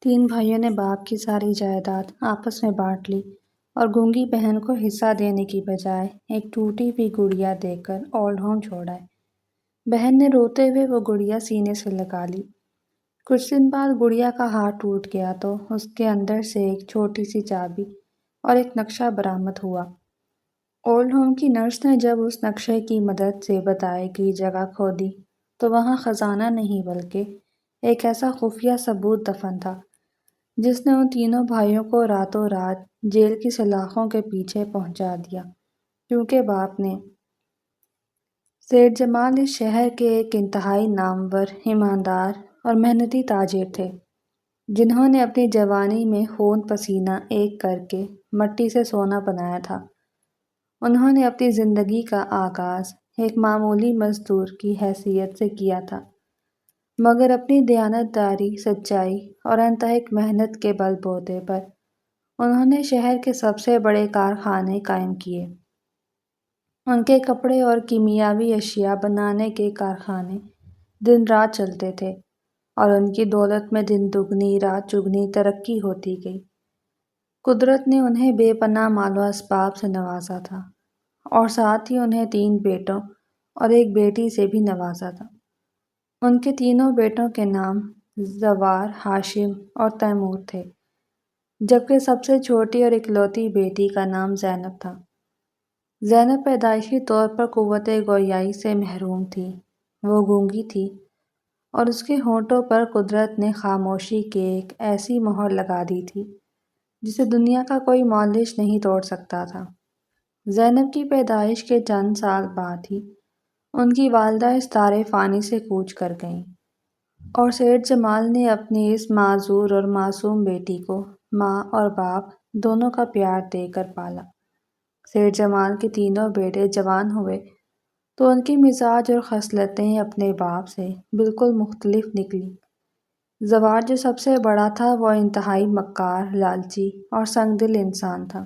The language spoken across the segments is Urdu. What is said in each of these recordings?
تین بھائیوں نے باپ کی ساری جائیداد آپس میں بانٹ لی اور گونگی بہن کو حصہ دینے کی بجائے ایک ٹوٹی ہوئی گڑیا دے کر اولڈ ہوم چھوڑا۔ بہن نے روتے ہوئے وہ گڑیا سینے سے لگا لی۔ کچھ دن بعد گڑیا کا ہاتھ ٹوٹ گیا تو اس کے اندر سے ایک چھوٹی سی چابی اور ایک نقشہ برآمد ہوا۔ اولڈ ہوم کی نرس نے جب اس نقشے کی مدد سے بتائی گئی جگہ کھودی تو وہاں خزانہ نہیں بلکہ ایک ایسا خفیہ ثبوت دفن تھا جس نے ان تینوں بھائیوں کو راتوں رات جیل کی سلاخوں کے پیچھے پہنچا دیا، کیونکہ باپ نے سیٹھ جمال اس شہر کے ایک انتہائی نامور، ایماندار اور محنتی تاجر تھے، جنہوں نے اپنی جوانی میں خون پسینہ ایک کر کے مٹی سے سونا بنایا تھا۔ انہوں نے اپنی زندگی کا آغاز ایک معمولی مزدور کی حیثیت سے کیا تھا، مگر اپنی دیانتداری، سچائی اور انتہائی محنت کے بل بوتے پر انہوں نے شہر کے سب سے بڑے کارخانے قائم کیے۔ ان کے کپڑے اور کیمیاوی اشیاء بنانے کے کارخانے دن رات چلتے تھے اور ان کی دولت میں دن دگنی رات چگنی ترقی ہوتی گئی۔ قدرت نے انہیں بے پناہ مال و اسباب سے نوازا تھا اور ساتھ ہی انہیں 3 بیٹوں اور ایک بیٹی سے بھی نوازا تھا۔ ان کے تینوں بیٹوں کے نام زوار، ہاشم اور تیمور تھے، جبکہ سب سے چھوٹی اور اکلوتی بیٹی کا نام زینب تھا۔ زینب پیدائشی طور پر قوت گویائی سے محروم تھی، وہ گونگی تھی اور اس کے ہونٹوں پر قدرت نے خاموشی کے ایک ایسی مہر لگا دی تھی جسے دنیا کا کوئی مالش نہیں توڑ سکتا تھا۔ زینب کی پیدائش کے چند سال بعد ہی ان کی والدہ اس دار فانی سے کوچ کر گئیں اور سیٹھ جمال نے اپنی اس معذور اور معصوم بیٹی کو ماں اور باپ دونوں کا پیار دے کر پالا۔ سیٹھ جمال کے تینوں بیٹے جوان ہوئے تو ان کی مزاج اور خصلتیں اپنے باپ سے بالکل مختلف نکلیں۔ زوار جو سب سے بڑا تھا وہ انتہائی مکار، لالچی اور سنگ دل انسان تھا۔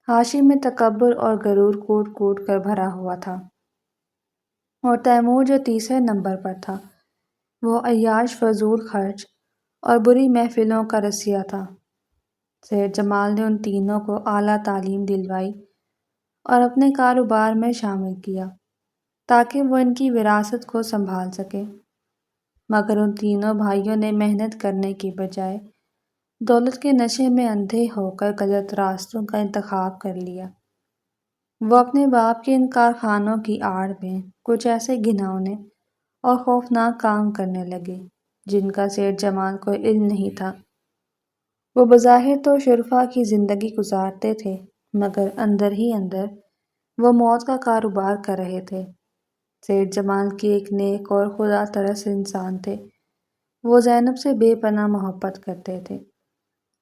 ہاشم میں تکبر اور غرور کوٹ کوٹ کر بھرا ہوا تھا، اور تیمور جو تیسرے نمبر پر تھا وہ عیاش، فضول خرچ اور بری محفلوں کا رسیا تھا۔ سیٹھ جمال نے ان تینوں کو اعلیٰ تعلیم دلوائی اور اپنے کاروبار میں شامل کیا تاکہ وہ ان کی وراثت کو سنبھال سکے، مگر ان تینوں بھائیوں نے محنت کرنے کی بجائے دولت کے نشے میں اندھے ہو کر غلط راستوں کا انتخاب کر لیا۔ وہ اپنے باپ کے ان کارخانوں کی آڑ میں کچھ ایسے گھناؤنے اور خوفناک کام کرنے لگے جن کا سیٹھ جمال کو علم نہیں تھا۔ وہ بظاہر تو شرفا کی زندگی گزارتے تھے، مگر اندر ہی اندر وہ موت کا کاروبار کر رہے تھے۔ سیٹھ جمال کی ایک نیک اور خدا ترس انسان تھے، وہ زینب سے بے پناہ محبت کرتے تھے۔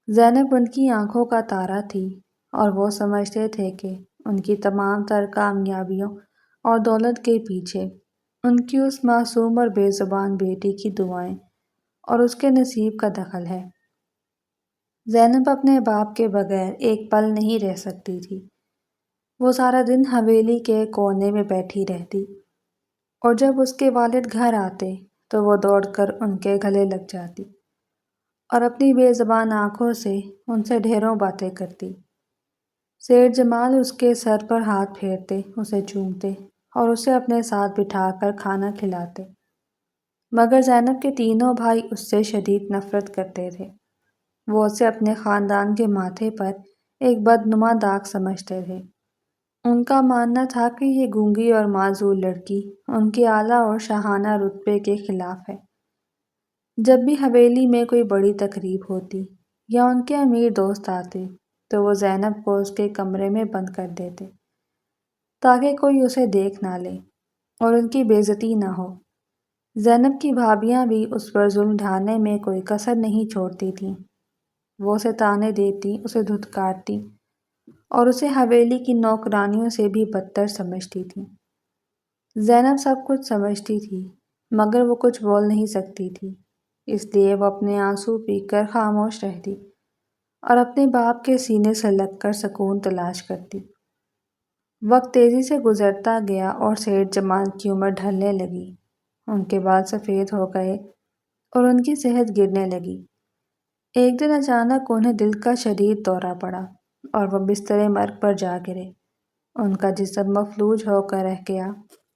زینب ان کی آنکھوں کا تارا تھی اور وہ سمجھتے تھے کہ ان کی تمام تر کامیابیوں اور دولت کے پیچھے ان کی اس معصوم اور بے زبان بیٹی کی دعائیں اور اس کے نصیب کا دخل ہے۔ زینب اپنے باپ کے بغیر ایک پل نہیں رہ سکتی تھی۔ وہ سارا دن حویلی کے کونے میں بیٹھی رہتی اور جب اس کے والد گھر آتے تو وہ دوڑ کر ان کے گلے لگ جاتی اور اپنی بے زبان آنکھوں سے ان سے ڈھیروں باتیں کرتی۔ سیٹھ جمال اس کے سر پر ہاتھ پھیرتے، اسے چومتے اور اسے اپنے ساتھ بٹھا کر کھانا کھلاتے، مگر زینب کے تینوں بھائی اس سے شدید نفرت کرتے تھے۔ وہ اسے اپنے خاندان کے ماتھے پر ایک بدنما داغ سمجھتے تھے۔ ان کا ماننا تھا کہ یہ گونگی اور معذور لڑکی ان کے اعلیٰ اور شاہانہ رتبے کے خلاف ہے۔ جب بھی حویلی میں کوئی بڑی تقریب ہوتی یا ان کے امیر دوست آتے تو وہ زینب کو اس کے کمرے میں بند کر دیتے تاکہ کوئی اسے دیکھ نہ لے اور ان کی بے عزتی نہ ہو۔ زینب کی بھابیاں بھی اس پر ظلم ڈھانے میں کوئی کسر نہیں چھوڑتی تھیں۔ وہ اسے طعنے دیتی، اسے دھتکارتی اور اسے حویلی کی نوکرانیوں سے بھی بدتر سمجھتی تھیں۔ زینب سب کچھ سمجھتی تھی مگر وہ کچھ بول نہیں سکتی تھی، اس لیے وہ اپنے آنسو پی کر خاموش رہتی اور اپنے باپ کے سینے سے لگ کر سکون تلاش کرتی۔ وقت تیزی سے گزرتا گیا اور سیٹھ جمال کی عمر ڈھلنے لگی، ان کے بال سفید ہو گئے اور ان کی صحت گرنے لگی۔ ایک دن اچانک انہیں دل کا شدید دورہ پڑا اور وہ بستر مرگ پر جا گرے۔ ان کا جسم مفلوج ہو کر رہ گیا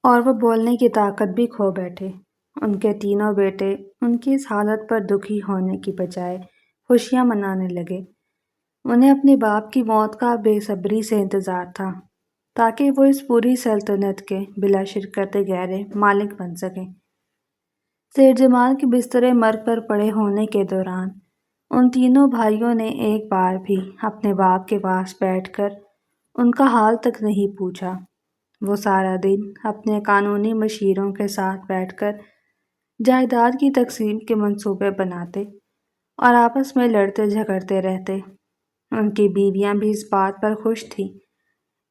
اور وہ بولنے کی طاقت بھی کھو بیٹھے۔ ان کے تینوں بیٹے ان کی اس حالت پر دکھی ہونے کی بجائے خوشیاں منانے لگے۔ انہیں اپنے باپ کی موت کا بے صبری سے انتظار تھا تاکہ وہ اس پوری سلطنت کے بلا شرکت غیر مالک بن سکیں۔ سیٹھ جمال کے بستر مرگ پر پڑے ہونے کے دوران ان تینوں بھائیوں نے ایک بار بھی اپنے باپ کے پاس بیٹھ کر ان کا حال تک نہیں پوچھا۔ وہ سارا دن اپنے قانونی مشیروں کے ساتھ بیٹھ کر جائیداد کی تقسیم کے منصوبے بناتے اور آپس میں لڑتے جھگڑتے رہتے۔ ان کی بیویاں بھی اس بات پر خوش تھیں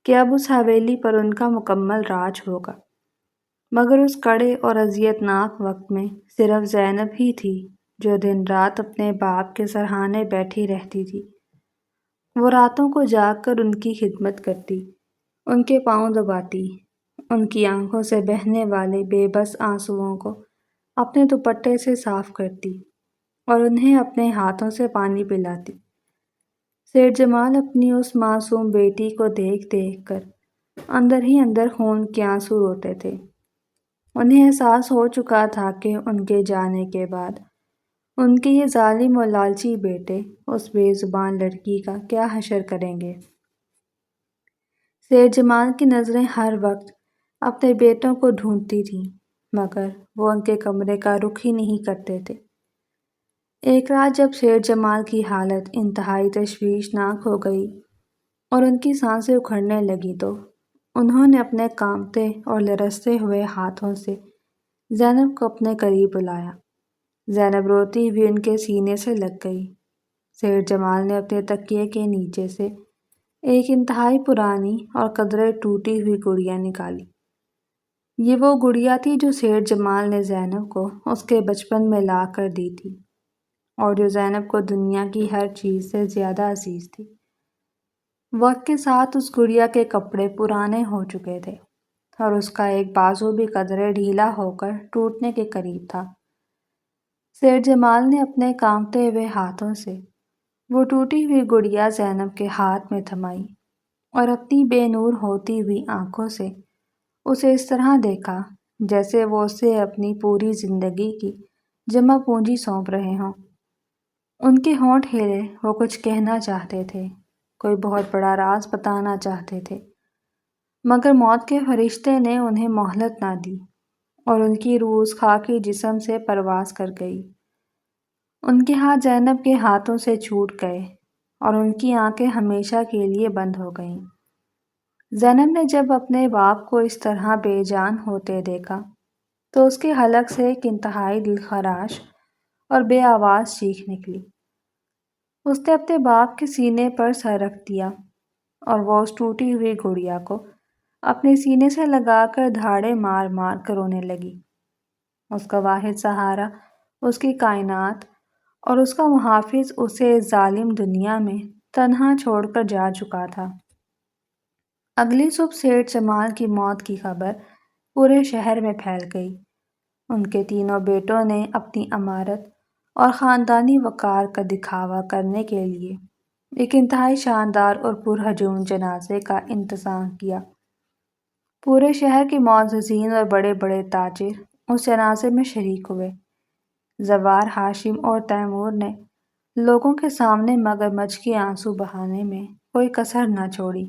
کہ اب اس حویلی پر ان کا مکمل راج ہوگا، مگر اس کڑے اور اذیت ناک وقت میں صرف زینب ہی تھی جو دن رات اپنے باپ کے سرہانے بیٹھی رہتی تھی۔ وہ راتوں کو جاگ کر ان کی خدمت کرتی، ان کے پاؤں دباتی، ان کی آنکھوں سے بہنے والے بے بس آنسوؤں کو اپنے دوپٹے سے صاف کرتی اور انہیں اپنے ہاتھوں سے پانی پلاتی۔ سیٹھ جمال اپنی اس معصوم بیٹی کو دیکھ دیکھ کر اندر ہی اندر خون کے آنسو روتے تھے۔ انہیں احساس ہو چکا تھا کہ ان کے جانے کے بعد ان کے یہ ظالم و لالچی بیٹے اس بے زبان لڑکی کا کیا حشر کریں گے۔ سیٹھ جمال کی نظریں ہر وقت اپنے بیٹوں کو ڈھونڈتی تھیں، مگر وہ ان کے کمرے کا رخ ہی نہیں کرتے تھے۔ ایک رات جب سیٹھ جمال کی حالت انتہائی تشویشناک ہو گئی اور ان کی سانسیں اکھڑنے لگیں تو انہوں نے اپنے کانپتے اور لرزتے ہوئے ہاتھوں سے زینب کو اپنے قریب بلایا۔ زینب روتی ہوئی ان کے سینے سے لگ گئی۔ سیٹھ جمال نے اپنے تکیے کے نیچے سے ایک انتہائی پرانی اور قدرے ٹوٹی ہوئی گڑیا نکالی۔ یہ وہ گڑیا تھی جو سیٹھ جمال نے زینب کو اس کے بچپن میں لا کر دی تھی اور جو زینب کو دنیا کی ہر چیز سے زیادہ عزیز تھی۔ وقت کے ساتھ اس گڑیا کے کپڑے پرانے ہو چکے تھے اور اس کا ایک بازو بھی قدرے ڈھیلا ہو کر ٹوٹنے کے قریب تھا۔ سیٹھ جمال نے اپنے کانپتے ہوئے ہاتھوں سے وہ ٹوٹی ہوئی گڑیا زینب کے ہاتھ میں تھمائی اور اپنی بے نور ہوتی ہوئی آنکھوں سے اسے اس طرح دیکھا جیسے وہ اسے اپنی پوری زندگی کی جمع پونجی سونپ رہے ہوں۔ ان کے ہونٹ ہلے، وہ کچھ کہنا چاہتے تھے، کوئی بہت بڑا راز بتانا چاہتے تھے، مگر موت کے فرشتے نے انہیں مہلت نہ دی اور ان کی روح اس خاکی جسم سے پرواز کر گئی۔ ان کے ہاتھ زینب کے ہاتھوں سے چھوٹ گئے اور ان کی آنکھیں ہمیشہ کے لیے بند ہو گئیں۔ زینب نے جب اپنے باپ کو اس طرح بے جان ہوتے دیکھا تو اس کے حلق سے ایک انتہائی دلخراش اور بے آواز چیخ نکلی۔ اس نے اپنے باپ کے سینے پر سر رکھ دیا اور وہ اس ٹوٹی ہوئی گڑیا کو اپنے سینے سے لگا کر دھاڑے مار مار کر رونے لگی۔ اس کا واحد سہارا اس کی کائنات اور اس کا محافظ اسے اس ظالم دنیا میں تنہا چھوڑ کر جا چکا تھا۔ اگلی صبح سیٹھ جمال کی موت کی خبر پورے شہر میں پھیل گئی۔ ان کے تینوں بیٹوں نے اپنی امارت اور خاندانی وقار کا دکھاوا کرنے کے لیے ایک انتہائی شاندار اور پرہجوم جنازے کا انتظام کیا۔ پورے شہر کے معززین اور بڑے بڑے تاجر اس جنازے میں شریک ہوئے۔ زوار، ہاشم اور تیمور نے لوگوں کے سامنے مگرمچھ کے آنسو بہانے میں کوئی کسر نہ چھوڑی۔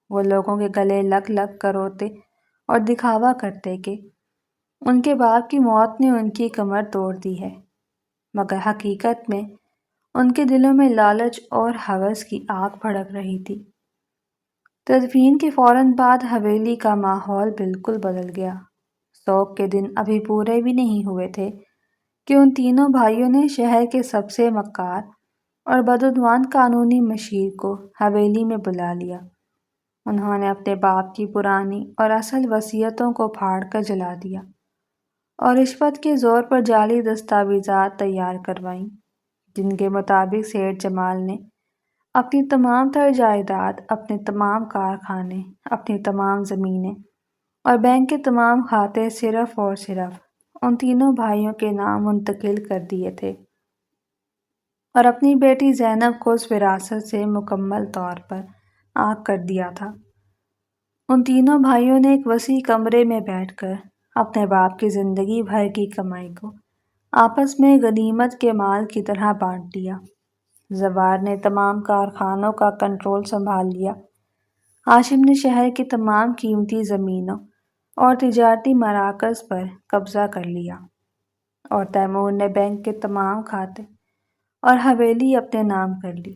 وہ لوگوں کے گلے لگ لگ کر روتے اور دکھاوا کرتے کہ ان کے باپ کی موت نے ان کی کمر توڑ دی ہے، مگر حقیقت میں ان کے دلوں میں لالچ اور ہوس کی آگ بھڑک رہی تھی۔ تدفین کے فوراً بعد حویلی کا ماحول بالکل بدل گیا۔ سوگ کے دن ابھی پورے بھی نہیں ہوئے تھے کہ ان تینوں بھائیوں نے شہر کے سب سے مکار اور بدعنوان قانونی مشیر کو حویلی میں بلا لیا۔ انہوں نے اپنے باپ کی پرانی اور اصل وصیتوں کو پھاڑ کر جلا دیا اور رشوت کے زور پر جعلی دستاویزات تیار کروائیں، جن کے مطابق سیٹھ جمال نے اپنی تمام تر جائیداد، اپنے تمام کارخانے، اپنی تمام زمینیں اور بینک کے تمام کھاتے صرف اور صرف ان تینوں بھائیوں کے نام منتقل کر دیے تھے۔ اور اپنی بیٹی زینب کو اس وراثت سے مکمل طور پر عاق کر دیا تھا۔ ان تینوں بھائیوں نے ایک وسیع کمرے میں بیٹھ کر اپنے باپ کی زندگی بھر کی کمائی کو آپس میں غنیمت کے مال کی طرح بانٹ لیا۔ زوار نے تمام کارخانوں کا کنٹرول سنبھال لیا، ہاشم نے شہر کی تمام قیمتی زمینوں اور تجارتی مراکز پر قبضہ کر لیا، اور تیمور نے بینک کے تمام کھاتے اور حویلی اپنے نام کر لی۔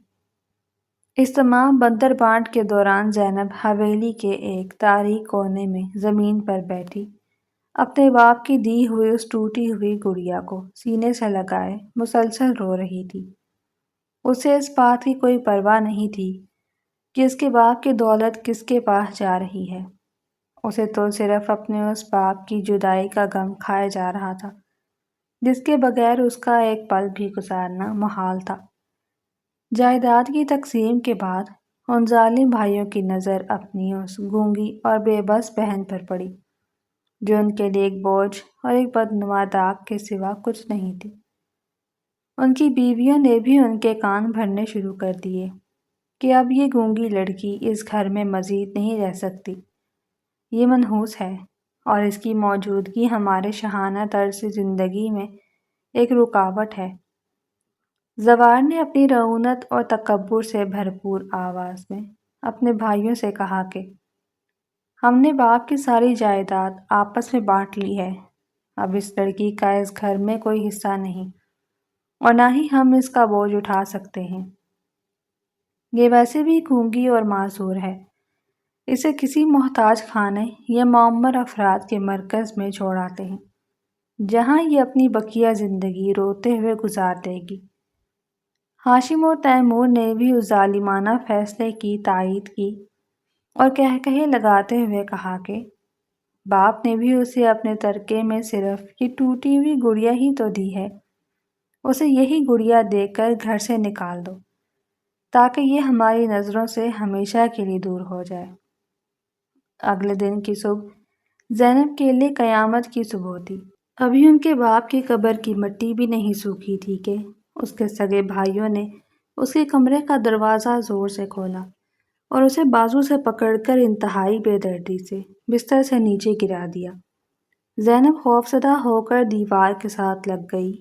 اس تمام بندر بانٹ کے دوران زینب حویلی کے ایک تاریک کونے میں زمین پر بیٹھی اپنے باپ کی دی ہوئی اس ٹوٹی ہوئی گڑیا کو سینے سے لگائے مسلسل رو رہی تھی۔ اسے اس بات کی کوئی پرواہ نہیں تھی کہ اس کے باپ کی دولت کس کے پاس جا رہی ہے۔ اسے تو صرف اپنے اس باپ کی جدائی کا غم کھائے جا رہا تھا جس کے بغیر اس کا ایک پل بھی گزارنا محال تھا۔ جائیداد کی تقسیم کے بعد ان ظالم بھائیوں کی نظر اپنی اس گونگی اور بے بس بہن پر پڑی جو ان کے لیے ایک بوجھ اور ایک بدنما داغ کے سوا کچھ نہیں تھی۔ ان کی بیویوں نے بھی ان کے کان بھرنے شروع کر دیے کہ اب یہ گونگی لڑکی اس گھر میں مزید نہیں رہ سکتی، یہ منحوس ہے اور اس کی موجودگی ہمارے شاہانہ طرز زندگی میں ایک رکاوٹ ہے۔ زوار نے اپنی رعونت اور تکبر سے بھرپور آواز میں اپنے بھائیوں سے کہا کہ ہم نے باپ کی ساری جائیداد آپس میں بانٹ لی ہے، اب اس لڑکی کا اس گھر میں کوئی حصہ نہیں اور نہ ہی ہم اس کا بوجھ اٹھا سکتے ہیں۔ یہ ویسے بھی گونگی اور معذور ہے، اسے کسی محتاج خانے یا معمر افراد کے مرکز میں چھوڑ آتے ہیں جہاں یہ اپنی بقیہ زندگی روتے ہوئے گزار دے گی۔ ہاشم اور تیمور نے بھی اس ظالمانہ فیصلے کی تائید کی اور کہے لگاتے ہوئے کہا کہ باپ نے بھی اسے اپنے ترکے میں صرف یہ ٹوٹی ہوئی گڑیا ہی تو دی ہے، اسے یہی گڑیا دے کر گھر سے نکال دو تاکہ یہ ہماری نظروں سے ہمیشہ کے لیے دور ہو جائے۔ اگلے دن کی صبح زینب کے لیے قیامت کی صبح تھی۔ ابھی ان کے باپ کی قبر کی مٹی بھی نہیں سوکھی تھی کہ اس کے سگے بھائیوں نے اس کے کمرے کا دروازہ زور سے کھولا اور اسے بازو سے پکڑ کر انتہائی بے دردی سے بستر سے نیچے گرا دیا۔ زینب خوفزدہ ہو کر دیوار کے ساتھ لگ گئی۔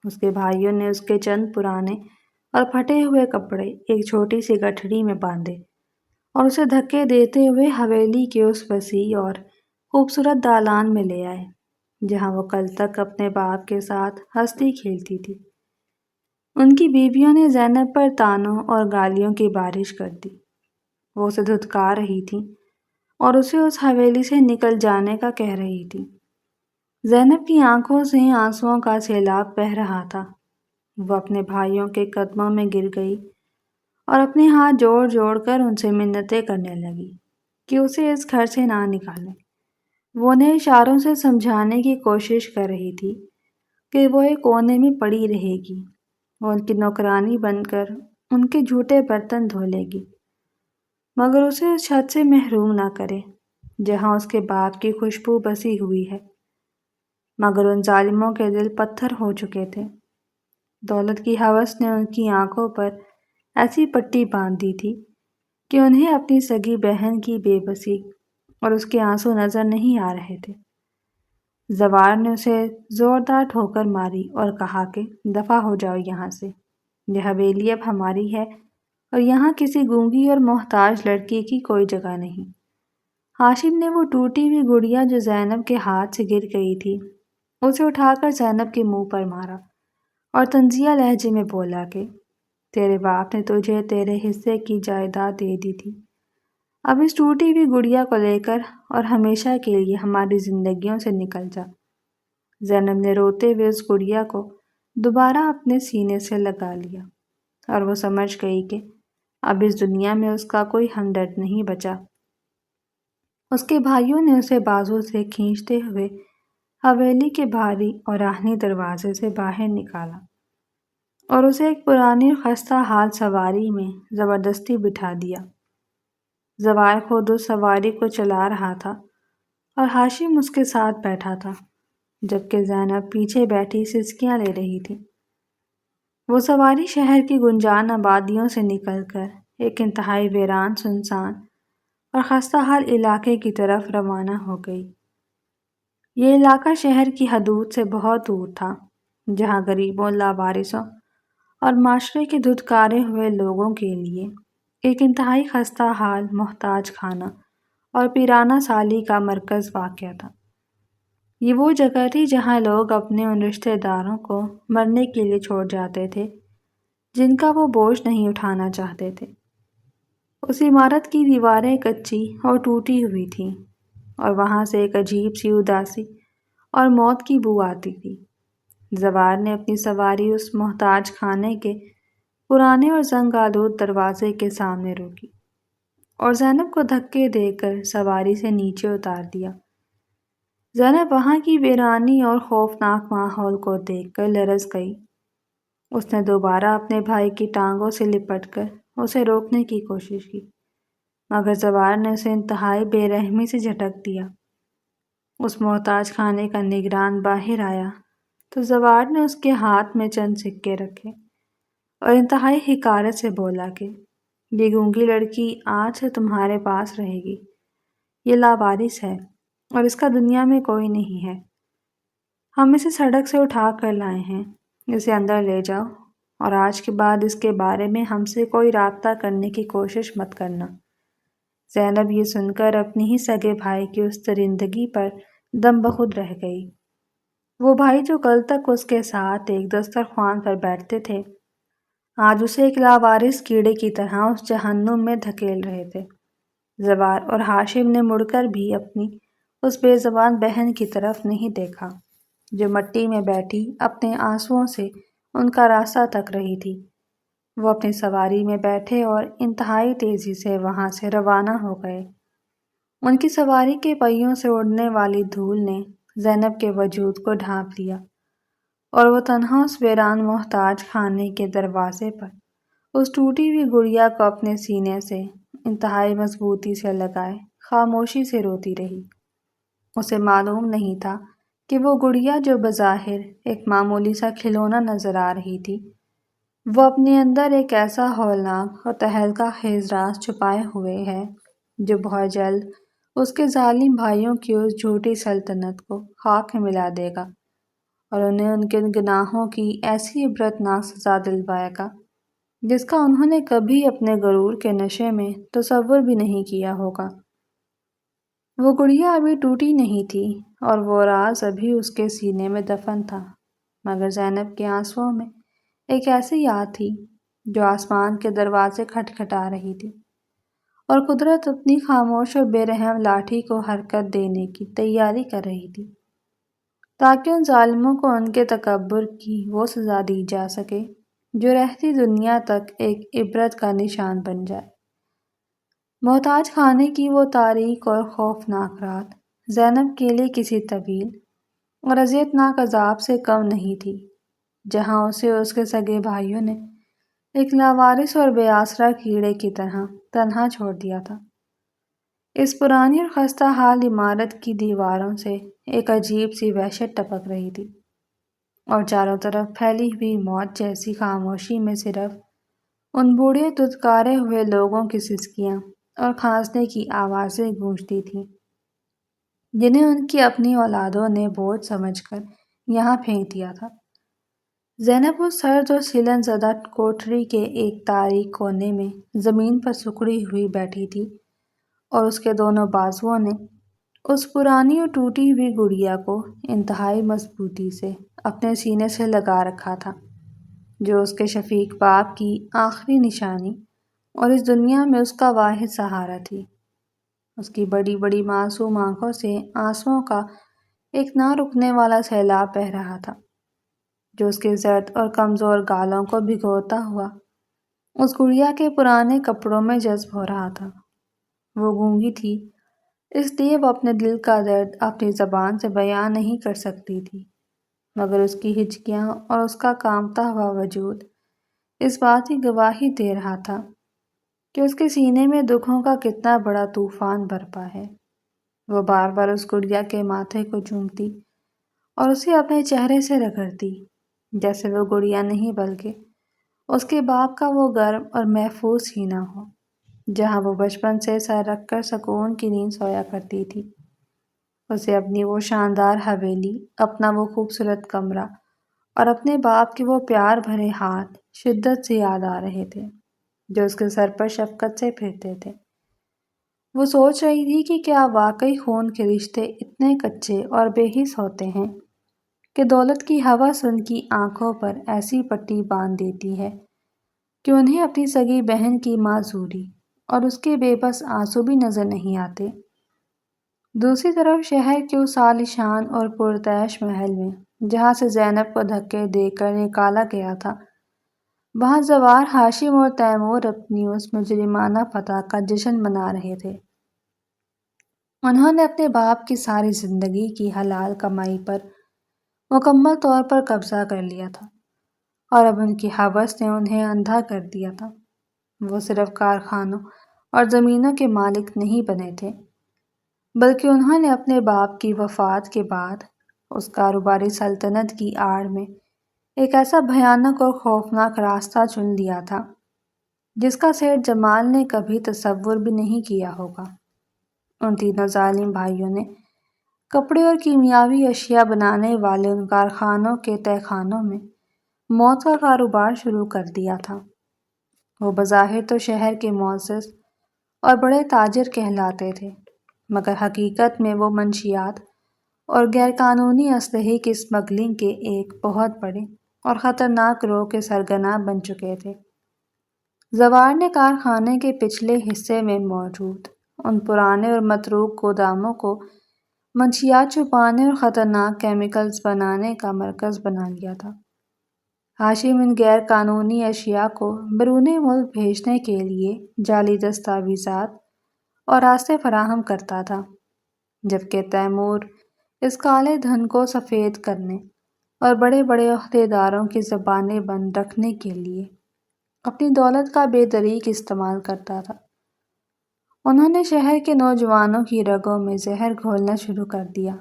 اس کے بھائیوں نے اس کے چند پرانے اور پھٹے ہوئے کپڑے ایک چھوٹی سی گٹھڑی میں باندھے اور اسے دھکے دیتے ہوئے حویلی کے اس وسیع اور خوبصورت دالان میں لے آئے جہاں وہ کل تک اپنے باپ کے ساتھ ہنستی کھیلتی تھی۔ ان کی بیویوں نے زینب پر طعنوں اور گالیوں کی بارش کر دی، وہ اسے دھتکار رہی تھیں اور اسے اس حویلی سے نکل جانے کا کہہ رہی تھی۔ زینب کی آنکھوں سے آنسوؤں کا سیلاب بہہ رہا تھا، وہ اپنے بھائیوں کے قدموں میں گر گئی اور اپنے ہاتھ جوڑ جوڑ کر ان سے منتیں کرنے لگی کہ اسے اس گھر سے نہ نکالیں۔ وہ انہیں اشاروں سے سمجھانے کی کوشش کر رہی تھی کہ وہ ایک کونے میں پڑی رہے گی، وہ ان کی نوکرانی بن کر ان کے جھوٹے برتن دھو لے گی، مگر اسے اس چھت سے محروم نہ کرے جہاں اس کے باپ کی خوشبو بسی ہوئی ہے۔ مگر ان ظالموں کے دل پتھر ہو چکے تھے۔ دولت کی ہوس نے ان کی آنکھوں پر ایسی پٹی باندھ دی تھی کہ انہیں اپنی سگی بہن کی بے بسی اور اس کے آنسو نظر نہیں آ رہے تھے۔ زوار نے اسے زوردار ٹھوکر ماری اور کہا کہ دفع ہو جاؤ یہاں سے، یہ حویلی اب ہماری ہے اور یہاں کسی گونگی اور محتاج لڑکی کی کوئی جگہ نہیں۔ ہاشم نے وہ ٹوٹی ہوئی گڑیا جو زینب کے ہاتھ سے گر گئی تھی اسے اٹھا کر زینب کے منہ پر مارا اور طنزیہ لہجے میں بولا کہ تیرے باپ نے تجھے تیرے حصے کی جائیداد دے دی تھی، اب اس ٹوٹی ہوئی گڑیا کو لے کر اور ہمیشہ کے لیے ہماری زندگیوں سے نکل جا۔ زینب نے روتے ہوئے اس گڑیا کو دوبارہ اپنے سینے سے لگا لیا اور وہ سمجھ گئی کہ اب اس دنیا میں اس کا کوئی ہمدرد نہیں بچا۔ اس کے بھائیوں نے اسے بازو سے کھینچتے ہوئے حویلی کے بھاری اور آہنی دروازے سے باہر نکالا اور اسے ایک پرانی خستہ حال سواری میں زبردستی بٹھا دیا۔ زوار خود اس سواری کو چلا رہا تھا اور ہاشم اس کے ساتھ بیٹھا تھا، جبکہ زینب پیچھے بیٹھی سسکیاں لے رہی تھی۔ وہ سواری شہر کی گنجان آبادیوں سے نکل کر ایک انتہائی ویران، سنسان اور خستہ حال علاقے کی طرف روانہ ہو گئی۔ یہ علاقہ شہر کی حدود سے بہت دور تھا، جہاں غریبوں، لاوارثوں اور معاشرے کے دھتکارے ہوئے لوگوں کے لیے ایک انتہائی خستہ حال محتاج خانہ اور پیرانہ سالی کا مرکز واقع تھا۔ یہ وہ جگہ تھی جہاں لوگ اپنے ان رشتہ داروں کو مرنے کے لیے چھوڑ جاتے تھے جن کا وہ بوجھ نہیں اٹھانا چاہتے تھے۔ اس عمارت کی دیواریں کچی اور ٹوٹی ہوئی تھیں، اور وہاں سے ایک عجیب سی اداسی اور موت کی بو آتی تھی۔ زوار نے اپنی سواری اس محتاج خانے کے پرانے اور زنگ آلود دروازے کے سامنے روکی اور زینب کو دھکے دے کر سواری سے نیچے اتار دیا۔ زینب وہاں کی ویرانی اور خوفناک ماحول کو دیکھ کر لرز گئی۔ اس نے دوبارہ اپنے بھائی کی ٹانگوں سے لپٹ کر اسے روکنے کی کوشش کی، مگر زوار نے اسے انتہائی بے رحمی سے جھٹک دیا۔ اس محتاج خانے کا نگران باہر آیا تو زوار نے اس کے ہاتھ میں چند سکے رکھے اور انتہائی حقارت سے بولا کہ یہ گونگی لڑکی آج سے تمہارے پاس رہے گی۔ یہ لاوارث ہے اور اس کا دنیا میں کوئی نہیں ہے۔ ہم اسے سڑک سے اٹھا کر لائے ہیں، اسے اندر لے جاؤ، اور آج کے بعد اس کے بارے میں ہم سے کوئی رابطہ کرنے کی کوشش مت کرنا۔ زینب یہ سن کر اپنی ہی سگے بھائی کی اس درندگی پر دم بخود رہ گئی۔ وہ بھائی جو کل تک اس کے ساتھ ایک دسترخوان پر بیٹھتے تھے، آج اسے ایک لاوارث کیڑے کی طرح اس جہنم میں دھکیل رہے تھے۔ زوار اور ہاشم نے مڑ کر بھی اپنی اس بے زبان بہن کی طرف نہیں دیکھا، جو مٹی میں بیٹھی اپنے آنسوؤں سے ان کا راستہ تک رہی تھی۔ وہ اپنی سواری میں بیٹھے اور انتہائی تیزی سے وہاں سے روانہ ہو گئے۔ ان کی سواری کے پہیوں سے اڑنے والی دھول نے زینب کے وجود کو ڈھانپ لیا، اور وہ تنہا اس ویران محتاج خانے کے دروازے پر اس ٹوٹی ہوئی گڑیا کو اپنے سینے سے انتہائی مضبوطی سے لگائے خاموشی سے روتی رہی۔ اسے معلوم نہیں تھا کہ وہ گڑیا جو بظاہر ایک معمولی سا کھلونا نظر آ رہی تھی، وہ اپنے اندر ایک ایسا ہولناک اور تہلکہ خیز راز چھپائے ہوئے ہے جو بہت جلد اس کے ظالم بھائیوں کی اس جھوٹی سلطنت کو خاک میں ملا دے گا، اور انہیں ان کے گناہوں کی ایسی عبرتناک سزا دلوائے گا جس کا انہوں نے کبھی اپنے غرور کے نشے میں تصور بھی نہیں کیا ہوگا۔ وہ گڑیا ابھی ٹوٹی نہیں تھی اور وہ راز ابھی اس کے سینے میں دفن تھا، مگر زینب کے آنسوؤں میں ایک ایسی یاد تھی جو آسمان کے دروازے کھٹکھٹا رہی تھی، اور قدرت اپنی خاموش اور بے رحم لاٹھی کو حرکت دینے کی تیاری کر رہی تھی تاکہ ان ظالموں کو ان کے تکبر کی وہ سزا دی جا سکے جو رہتی دنیا تک ایک عبرت کا نشان بن جائے۔ محتاج خانے کی وہ تاریک اور خوفناک رات زینب کے لیے کسی طویل اور اذیتناک عذاب سے کم نہیں تھی، جہاں اسے اس کے سگے بھائیوں نے ایک لاوارث اور بے آسرا کیڑے کی طرح تنہا چھوڑ دیا تھا۔ اس پرانی اور خستہ حال عمارت کی دیواروں سے ایک عجیب سی وحشت ٹپک رہی تھی، اور چاروں طرف پھیلی ہوئی موت جیسی خاموشی میں صرف ان بوڑھے دھتکارے ہوئے لوگوں کی سسکیاں اور کھانسنے کی آوازیں گونجتی تھیں، جنہیں ان کی اپنی اولادوں نے بوجھ سمجھ کر یہاں پھینک دیا تھا۔ زینب اس سرد اور سیلن زدہ کوٹری کے ایک تاریک کونے میں زمین پر سکڑی ہوئی بیٹھی تھی، اور اس کے دونوں بازوؤں نے اس پرانی اور ٹوٹی ہوئی گڑیا کو انتہائی مضبوطی سے اپنے سینے سے لگا رکھا تھا، جو اس کے شفیق باپ کی آخری نشانی اور اس دنیا میں اس کا واحد سہارا تھی۔ اس کی بڑی بڑی معصوم آنکھوں سے آنسوؤں کا ایک نہ رکنے والا سیلاب بہہ رہا تھا، جو اس کے زرد اور کمزور گالوں کو بھگوتا ہوا اس گڑیا کے پرانے کپڑوں میں جذب ہو رہا تھا۔ وہ گونگی تھی، اس لیے وہ اپنے دل کا درد اپنی زبان سے بیان نہیں کر سکتی تھی، مگر اس کی ہچکیاں اور اس کا کانپتا ہوا وجود اس بات کی گواہی دے رہا تھا کہ اس کے سینے میں دکھوں کا کتنا بڑا طوفان برپا ہے۔ وہ بار بار اس گڑیا کے ماتھے کو چومتی اور اسے اپنے چہرے سے رگڑتی، جیسے وہ گڑیا نہیں بلکہ اس کے باپ کا وہ گرم اور محفوظ سینہ ہو جہاں وہ بچپن سے سر رکھ کر سکون کی نیند سویا کرتی تھی۔ اسے اپنی وہ شاندار حویلی، اپنا وہ خوبصورت کمرہ اور اپنے باپ کے وہ پیار بھرے ہاتھ شدت سے یاد آ رہے تھے جو اس کے سر پر شفقت سے پھرتے تھے۔ وہ سوچ رہی تھی کہ کیا واقعی خون کے رشتے اتنے کچے اور بے حس ہوتے ہیں کہ دولت کی ہوس ان کی آنکھوں پر ایسی پٹی باندھ دیتی ہے کہ انہیں اپنی سگی بہن کی معذوری اور اس کے بے بس آنسو بھی نظر نہیں آتے۔ دوسری طرف شہر کے اس عالیشان اور پرتعیش محل میں جہاں سے زینب کو دھکے دے کر نکالا گیا تھا، وہاں زوار ہاشم اور تیمور اپنی اس مجرمانہ فتح کا جشن منا رہے تھے۔ انہوں نے اپنے باپ کی ساری زندگی کی حلال کمائی پر مکمل طور پر قبضہ کر لیا تھا اور اب ان کی ہوس نے انہیں اندھا کر دیا تھا۔ وہ صرف کارخانوں اور زمینوں کے مالک نہیں بنے تھے، بلکہ انہوں نے اپنے باپ کی وفات کے بعد اس کاروباری سلطنت کی آڑ میں ایک ایسا بھیانک اور خوفناک راستہ چن لیا تھا جس کا سیٹھ جمال نے کبھی تصور بھی نہیں کیا ہوگا۔ ان تینوں ظالم بھائیوں نے کپڑے اور کیمیاوی اشیاء بنانے والے ان کارخانوں کے تہہ خانوں میں موت کا کاروبار شروع کر دیا تھا۔ وہ بظاہر تو شہر کے معزز اور بڑے تاجر کہلاتے تھے، مگر حقیقت میں وہ منشیات اور غیر قانونی اسلحے کی اسمگلنگ کے ایک بہت بڑے اور خطرناک گروہ کے سرگنا بن چکے تھے۔ زوار نے کارخانے کے پچھلے حصے میں موجود ان پرانے اور متروک گوداموں کو منشیات چھپانے اور خطرناک کیمیکلز بنانے کا مرکز بنا لیا تھا۔ ہاشم ان غیر قانونی اشیاء کو بیرون ملک بھیجنے کے لیے جعلی دستاویزات اور راستے فراہم کرتا تھا، جبکہ تیمور اس کالے دھن کو سفید کرنے اور بڑے بڑے عہدیداروں کی زبانیں بند رکھنے کے لیے اپنی دولت کا بے دریغ استعمال کرتا تھا۔ انہوں نے شہر کے نوجوانوں کی رگوں میں زہر گھولنا شروع کر دیا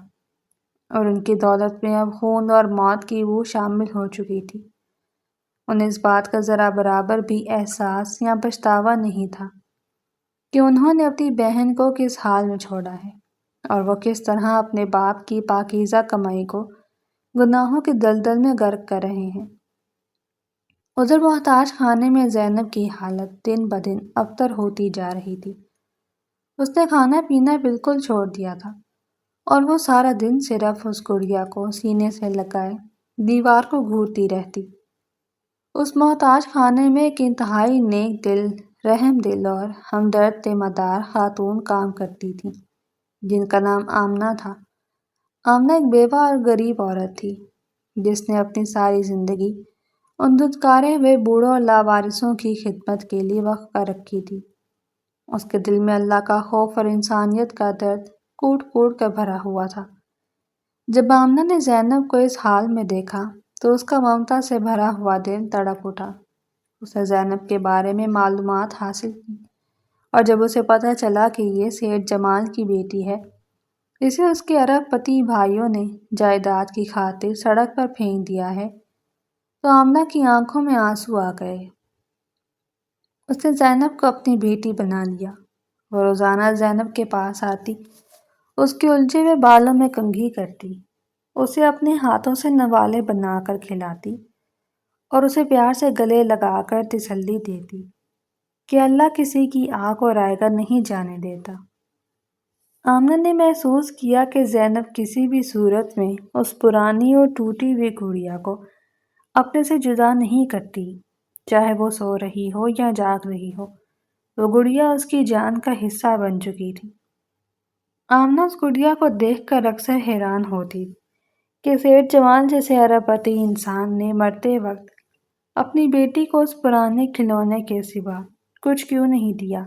اور ان کی دولت میں اب خون اور موت کی بو شامل ہو چکی تھی۔ انہیں اس بات کا ذرا برابر بھی احساس یا پچھتاوا نہیں تھا کہ انہوں نے اپنی بہن کو کس حال میں چھوڑا ہے اور وہ کس طرح اپنے باپ کی پاکیزہ کمائی کو گناہوں کے دلدل میں غرق کر رہے ہیں۔ ادھر محتاج خانے میں زینب کی حالت دن بدن ابتر ہوتی جا رہی تھی۔ اس نے کھانا پینا بالکل چھوڑ دیا تھا اور وہ سارا دن صرف اس گڑیا کو سینے سے لگائے دیوار کو گھورتی رہتی۔ اس محتاج خانے میں ایک انتہائی نیک دل، رحم دل اور ہمدرد ذمہ دار خاتون کام کرتی تھیں جن کا نام آمنہ تھا۔ آمنہ ایک بیوہ اور غریب عورت تھی جس نے اپنی ساری زندگی ان دھتکارے ہوئے بوڑھوں اور لاوارثوں کی خدمت کے لیے وقف کر رکھی تھی۔ اس کے دل میں اللہ کا خوف اور انسانیت کا درد کوٹ کوٹ کر بھرا ہوا تھا۔ جب آمنہ نے زینب کو اس حال میں دیکھا تو اس کا ممتا سے بھرا ہوا دل تڑپ اٹھا۔ اس نے زینب کے بارے میں معلومات حاصل کی اور جب اسے پتہ چلا کہ یہ سیٹھ جمال کی بیٹی ہے جسے اس کے ارب پتی بھائیوں نے جائیداد کی خاطر سڑک پر پھینک دیا ہے تو آمنہ کی آنکھوں میں آنسو آ گئے۔ اس نے زینب کو اپنی بیٹی بنا لیا۔ وہ روزانہ زینب کے پاس آتی، اس کے الجھے ہوئے بالوں میں کنگھی کرتی، اسے اپنے ہاتھوں سے نوالے بنا کر کھلاتی اور اسے پیار سے گلے لگا کر تسلی دیتی کہ اللہ کسی کی آہ کو رائے گا نہیں جانے دیتا۔ آمنہ نے محسوس کیا کہ زینب کسی بھی صورت میں اس پرانی اور ٹوٹی ہوئی گڑیا کو اپنے سے جدا نہیں کرتی، چاہے وہ سو رہی ہو یا جاگ رہی ہو، وہ گڑیا اس کی جان کا حصہ بن چکی تھی۔ آمنہ اس گڑیا کو دیکھ کر اکثر حیران ہوتی کہ سیٹھ جمال جیسے ارب پتی انسان نے مرتے وقت اپنی بیٹی کو اس پرانے کھلونے کے سوا کچھ کیوں نہیں دیا۔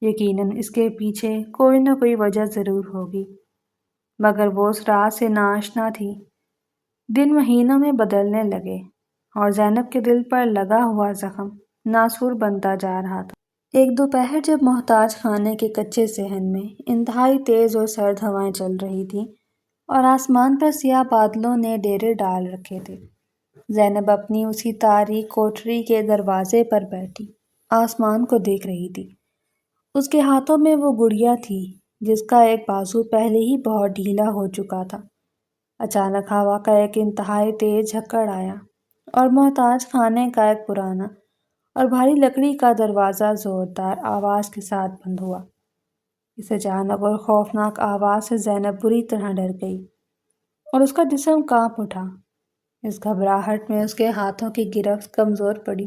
یقیناً اس کے پیچھے کوئی نہ کوئی وجہ ضرور ہوگی، مگر وہ اس راز سے ناآشنا تھی۔ دن مہینوں میں بدلنے لگے اور زینب کے دل پر لگا ہوا زخم ناسور بنتا جا رہا تھا۔ ایک دوپہر جب محتاج خانے کے کچے صحن میں انتہائی تیز اور سرد ہوائیں چل رہی تھیں اور آسمان پر سیاہ بادلوں نے ڈیرے ڈال رکھے تھے، زینب اپنی اسی تاریک کوٹری کے دروازے پر بیٹھی آسمان کو دیکھ رہی تھی۔ اس کے ہاتھوں میں وہ گڑیا تھی جس کا ایک بازو پہلے ہی بہت ڈھیلا ہو چکا تھا۔ اچانک ہوا کا ایک انتہائی تیز جھکڑ آیا اور محتاج خانے کا ایک پرانا اور بھاری لکڑی کا دروازہ زوردار آواز کے ساتھ بند ہوا۔ اس اچانک اور خوفناک آواز سے زینب بری طرح ڈر گئی اور اس کا جسم کانپ اٹھا۔ اس گھبراہٹ میں اس کے ہاتھوں کی گرفت کمزور پڑی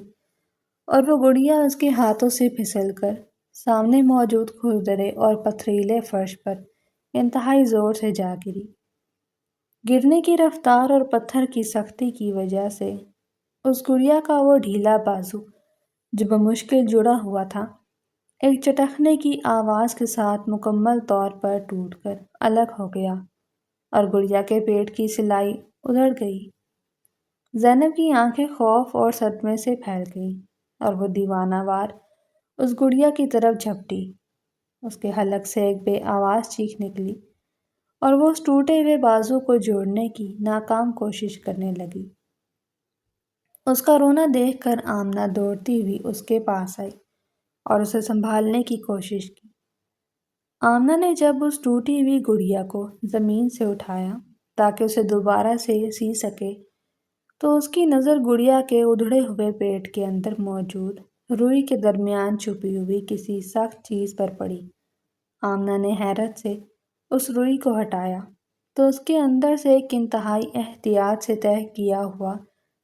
اور وہ گڑیا اس کے ہاتھوں سے پھسل کر سامنے موجود کھردرے اور پتھریلے فرش پر انتہائی زور سے جا گری۔ گرنے کی رفتار اور پتھر کی سختی کی وجہ سے اس گڑیا کا وہ ڈھیلا بازو جو بمشکل جڑا ہوا تھا ایک چٹکنے کی آواز کے ساتھ مکمل طور پر ٹوٹ کر الگ ہو گیا اور گڑیا کے پیٹ کی سلائی ادھڑ گئی۔ زینب کی آنکھیں خوف اور صدمے سے پھیل گئیں اور وہ دیوانہ وار اس گڑیا کی طرف جھپٹی۔ اس کے حلق سے ایک بے آواز چیخ نکلی اور وہ اس ٹوٹے ہوئے بازو کو جوڑنے کی ناکام کوشش کرنے لگی۔ اس کا رونا دیکھ کر آمنہ دوڑتی ہوئی اس کے پاس آئی اور اسے سنبھالنے کی کوشش کی۔ آمنہ نے جب اس ٹوٹی ہوئی گڑیا کو زمین سے اٹھایا تاکہ اسے دوبارہ سے سی سکے تو اس کی نظر گڑیا کے ادھڑے ہوئے پیٹ کے اندر موجود روئی کے درمیان چھپی ہوئی کسی سخت چیز پر پڑی۔ آمنہ نے حیرت سے اس روئی کو ہٹایا تو اس کے اندر سے ایک انتہائی احتیاط سے تہہ کیا ہوا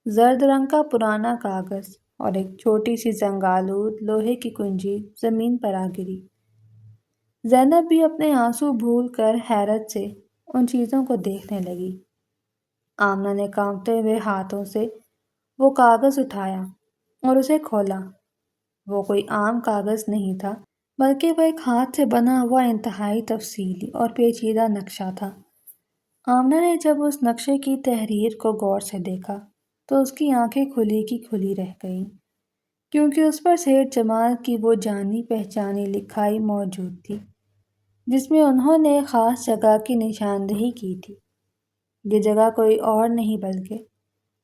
زرد رنگ کا پرانا کاغذ اور ایک چھوٹی سی زنگآلود لوہے کی کنجی زمین پر آ گری۔ زینب بھی اپنے آنسو بھول کر حیرت سے ان چیزوں کو دیکھنے لگی۔ آمنہ نے کانپتے ہوئے ہاتھوں سے وہ کاغذ اٹھایا اور اسے کھولا۔ وہ کوئی عام کاغذ نہیں تھا بلکہ وہ ایک ہاتھ سے بنا ہوا انتہائی تفصیلی اور پیچیدہ نقشہ تھا۔ آمنہ نے جب اس نقشے کی تحریر کو غور سے دیکھا تو اس کی آنکھیں کھلی کی کھلی رہ گئیں، کیونکہ اس پر سیٹھ جمال کی وہ جانی پہچانی لکھائی موجود تھی جس میں انہوں نے ایک خاص جگہ کی نشاندہی کی تھی۔ یہ جگہ کوئی اور نہیں بلکہ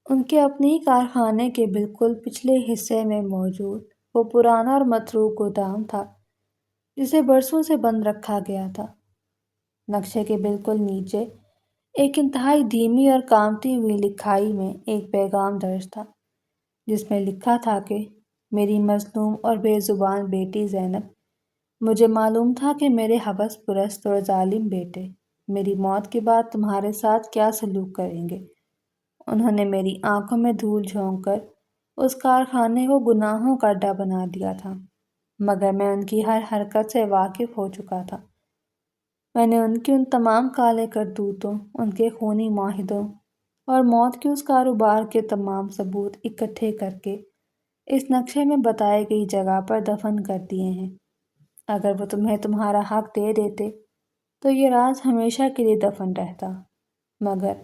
ان کے اپنے ہی کارخانے کے بالکل پچھلے حصے میں موجود وہ پرانا اور متروک گودام تھا جسے برسوں سے بند رکھا گیا تھا۔ نقشے کے بالکل نیچے ایک انتہائی دھیمی اور کانپتی ہوئی لکھائی میں ایک پیغام درج تھا جس میں لکھا تھا کہ میری مظلوم اور بے زبان بیٹی زینب، مجھے معلوم تھا کہ میرے ہوس پرست اور ظالم بیٹے میری موت کے بعد تمہارے ساتھ کیا سلوک کریں گے۔ انہوں نے میری آنکھوں میں دھول جھونک کر اس کارخانے کو گناہوں کا اڈا بنا دیا تھا، مگر میں ان کی ہر حرکت سے واقف ہو چکا تھا۔ میں نے ان کی ان تمام کالے کرتوتوں، ان کے خونی معاہدوں اور موت کے اس کاروبار کے تمام ثبوت اکٹھے کر کے اس نقشے میں بتائی گئی جگہ پر دفن کر دیے ہیں۔ اگر وہ تمہیں تمہارا حق دے دیتے تو یہ راز ہمیشہ کے لیے دفن رہتا، مگر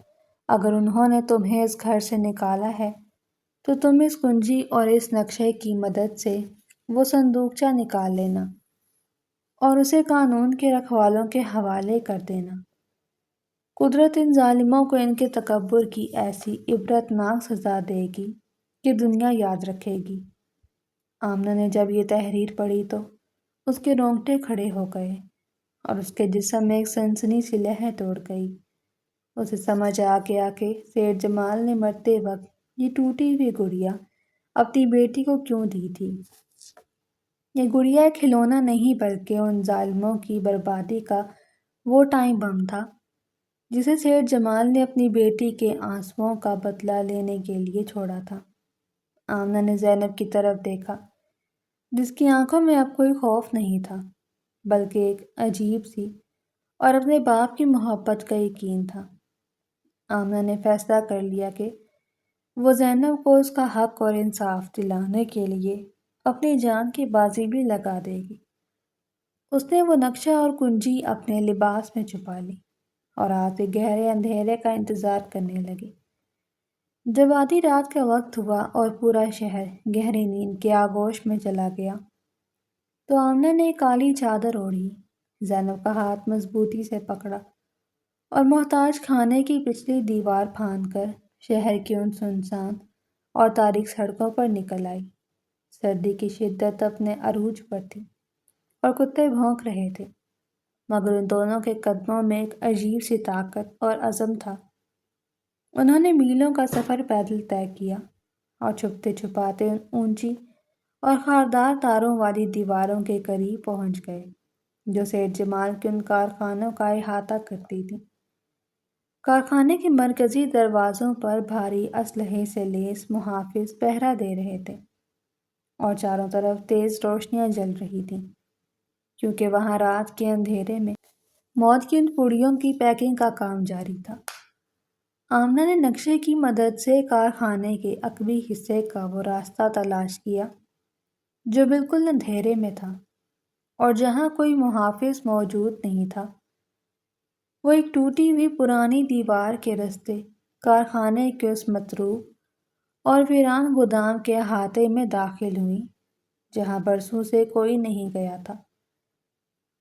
اگر انہوں نے تمہیں اس گھر سے نکالا ہے تو تم اس کنجی اور اس نقشے کی مدد سے وہ صندوقچہ نکال لینا اور اسے قانون کے رکھوالوں کے حوالے کر دینا۔ قدرت ان ظالموں کو ان کے تکبر کی ایسی عبرتناک سزا دے گی کہ دنیا یاد رکھے گی۔ آمنہ نے جب یہ تحریر پڑھی تو اس کے رونگٹے کھڑے ہو گئے اور اس کے جسم میں ایک سنسنی سی لہر دوڑ گئی۔ اسے سمجھ آ گیا کہ سیٹھ جمال نے مرتے وقت یہ ٹوٹی ہوئی گڑیا اپنی بیٹی کو کیوں دی تھی۔ یہ گڑیا ایک کھلونا نہیں بلکہ ان ظالموں کی بربادی کا وہ ٹائم بم تھا جسے سیٹھ جمال نے اپنی بیٹی کے آنسوؤں کا بدلہ لینے کے لیے چھوڑا تھا۔ آمنہ نے زینب کی طرف دیکھا جس کی آنکھوں میں اب کوئی خوف نہیں تھا بلکہ ایک عجیب سی اور اپنے باپ کی محبت کا یقین تھا۔ آمنہ نے فیصلہ کر لیا کہ وہ زینب کو اس کا حق اور انصاف دلانے کے لیے اپنی جان کی بازی بھی لگا دے گی۔ اس نے وہ نقشہ اور کنجی اپنے لباس میں چھپا لی اور رات کے گہرے اندھیرے کا انتظار کرنے لگی۔ جب آدھی رات کا وقت ہوا اور پورا شہر گہری نیند کے آغوش میں چلا گیا تو آمنہ نے کالی چادر اوڑھی، زینب کا ہاتھ مضبوطی سے پکڑا اور محتاج خانے کی پچھلی دیوار پھاند کر شہر کی ان سنسان اور تاریک سڑکوں پر نکل آئی۔ سردی کی شدت اپنے عروج پر تھی اور کتے بھونک رہے تھے، مگر ان دونوں کے قدموں میں ایک عجیب سی طاقت اور عزم تھا۔ انہوں نے میلوں کا سفر پیدل طے کیا اور چھپتے چھپاتے ان اونچی اور خاردار تاروں والی دیواروں کے قریب پہنچ گئے جو سیٹھ جمال کے ان کارخانوں کا احاطہ کرتی تھیں۔ کارخانے کے مرکزی دروازوں پر بھاری اسلحے سے لیس محافظ پہرا دے رہے تھے اور چاروں طرف تیز روشنیاں جل رہی تھیں، کیونکہ وہاں رات کے اندھیرے میں موت کی ان پڑیوں کی پیکنگ کا کام جاری تھا۔ آمنہ نے نقشے کی مدد سے کارخانے کے عقبی حصے کا وہ راستہ تلاش کیا جو بالکل اندھیرے میں تھا اور جہاں کوئی محافظ موجود نہیں تھا۔ وہ ایک ٹوٹی ہوئی پرانی دیوار کے رستے کارخانے کے اس متروک اور ویران گودام کے احاطے میں داخل ہوئی جہاں برسوں سے کوئی نہیں گیا تھا۔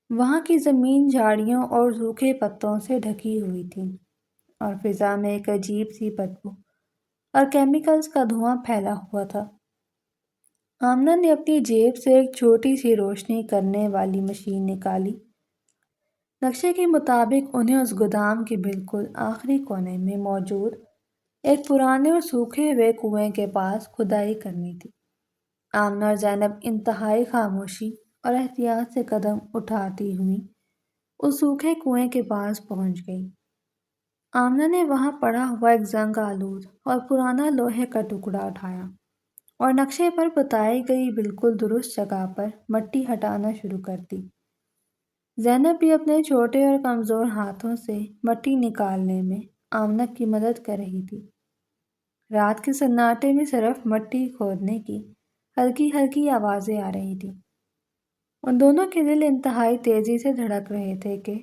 وہاں کی زمین جھاڑیوں اور سوکھے پتوں سے ڈھکی ہوئی تھی اور فضا میں ایک عجیب سی بدبو اور کیمیکلز کا دھواں پھیلا ہوا تھا۔ آمنہ نے اپنی جیب سے ایک چھوٹی سی روشنی کرنے والی مشین نکالی۔ نقشے کے مطابق انہیں اس گودام کے بالکل آخری کونے میں موجود ایک پرانے اور سوکھے ہوئے کنویں کے پاس کھدائی کرنی تھی۔ آمنہ اور زینب انتہائی خاموشی اور احتیاط سے قدم اٹھاتی ہوئی اس سوکھے کنویں کے پاس پہنچ گئی۔ آمنہ نے وہاں پڑا ہوا ایک زنگ آلود اور پرانا لوہے کا ٹکڑا اٹھایا اور نقشے پر بتائی گئی بالکل درست جگہ پر مٹی ہٹانا شروع کر دی۔ زینب بھی اپنے چھوٹے اور کمزور ہاتھوں سے مٹی نکالنے میں آمنہ کی مدد کر رہی تھی۔ رات کے سناٹے میں صرف مٹی کھودنے کی ہلکی ہلکی آوازیں آ رہی تھیں۔ ان دونوں کے دل انتہائی تیزی سے دھڑک رہے تھے کہ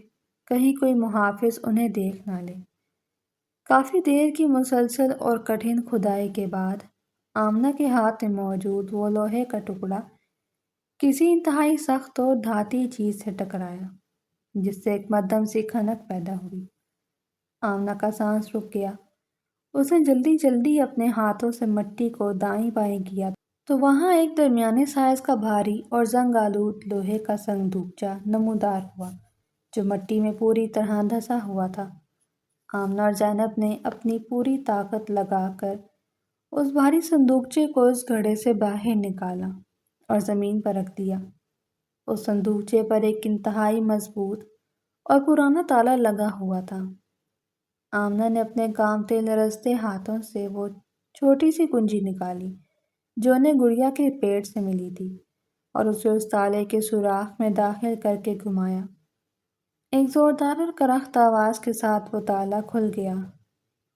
کہیں کوئی محافظ انہیں دیکھ نہ لے۔ کافی دیر کی مسلسل اور کٹھن کھدائی کے بعد آمنہ کے ہاتھ میں موجود وہ لوہے کا ٹکڑا کسی انتہائی سخت اور دھاتی چیز سے ٹکرایا جس سے ایک مدھم سی کھنک پیدا ہوئی۔ آمنہ کا سانس رک گیا۔ اس نے جلدی جلدی اپنے ہاتھوں سے مٹی کو دائیں بائیں کیا تو وہاں ایک درمیانے سائز کا بھاری اور زنگ آلود لوہے کا صندوقچہ نمودار ہوا جو مٹی میں پوری طرح دھسا ہوا تھا۔ آمنہ اور زینب نے اپنی پوری طاقت لگا کر اس بھاری صندوقچے کو اس گھڑے سے باہر نکالا اور زمین پر رکھ دیا۔ اس صندوقچے پر ایک انتہائی مضبوط اور پرانا تالا لگا ہوا تھا۔ آمنہ نے اپنے کانپتے لرزتے ہاتھوں سے وہ چھوٹی سی کنجی نکالی جو انہیں گڑیا کے پیٹ سے ملی تھی اور اسے اس تالے کے سوراخ میں داخل کر کے گھمایا۔ ایک زوردار اور کرخت آواز کے ساتھ وہ تالا کھل گیا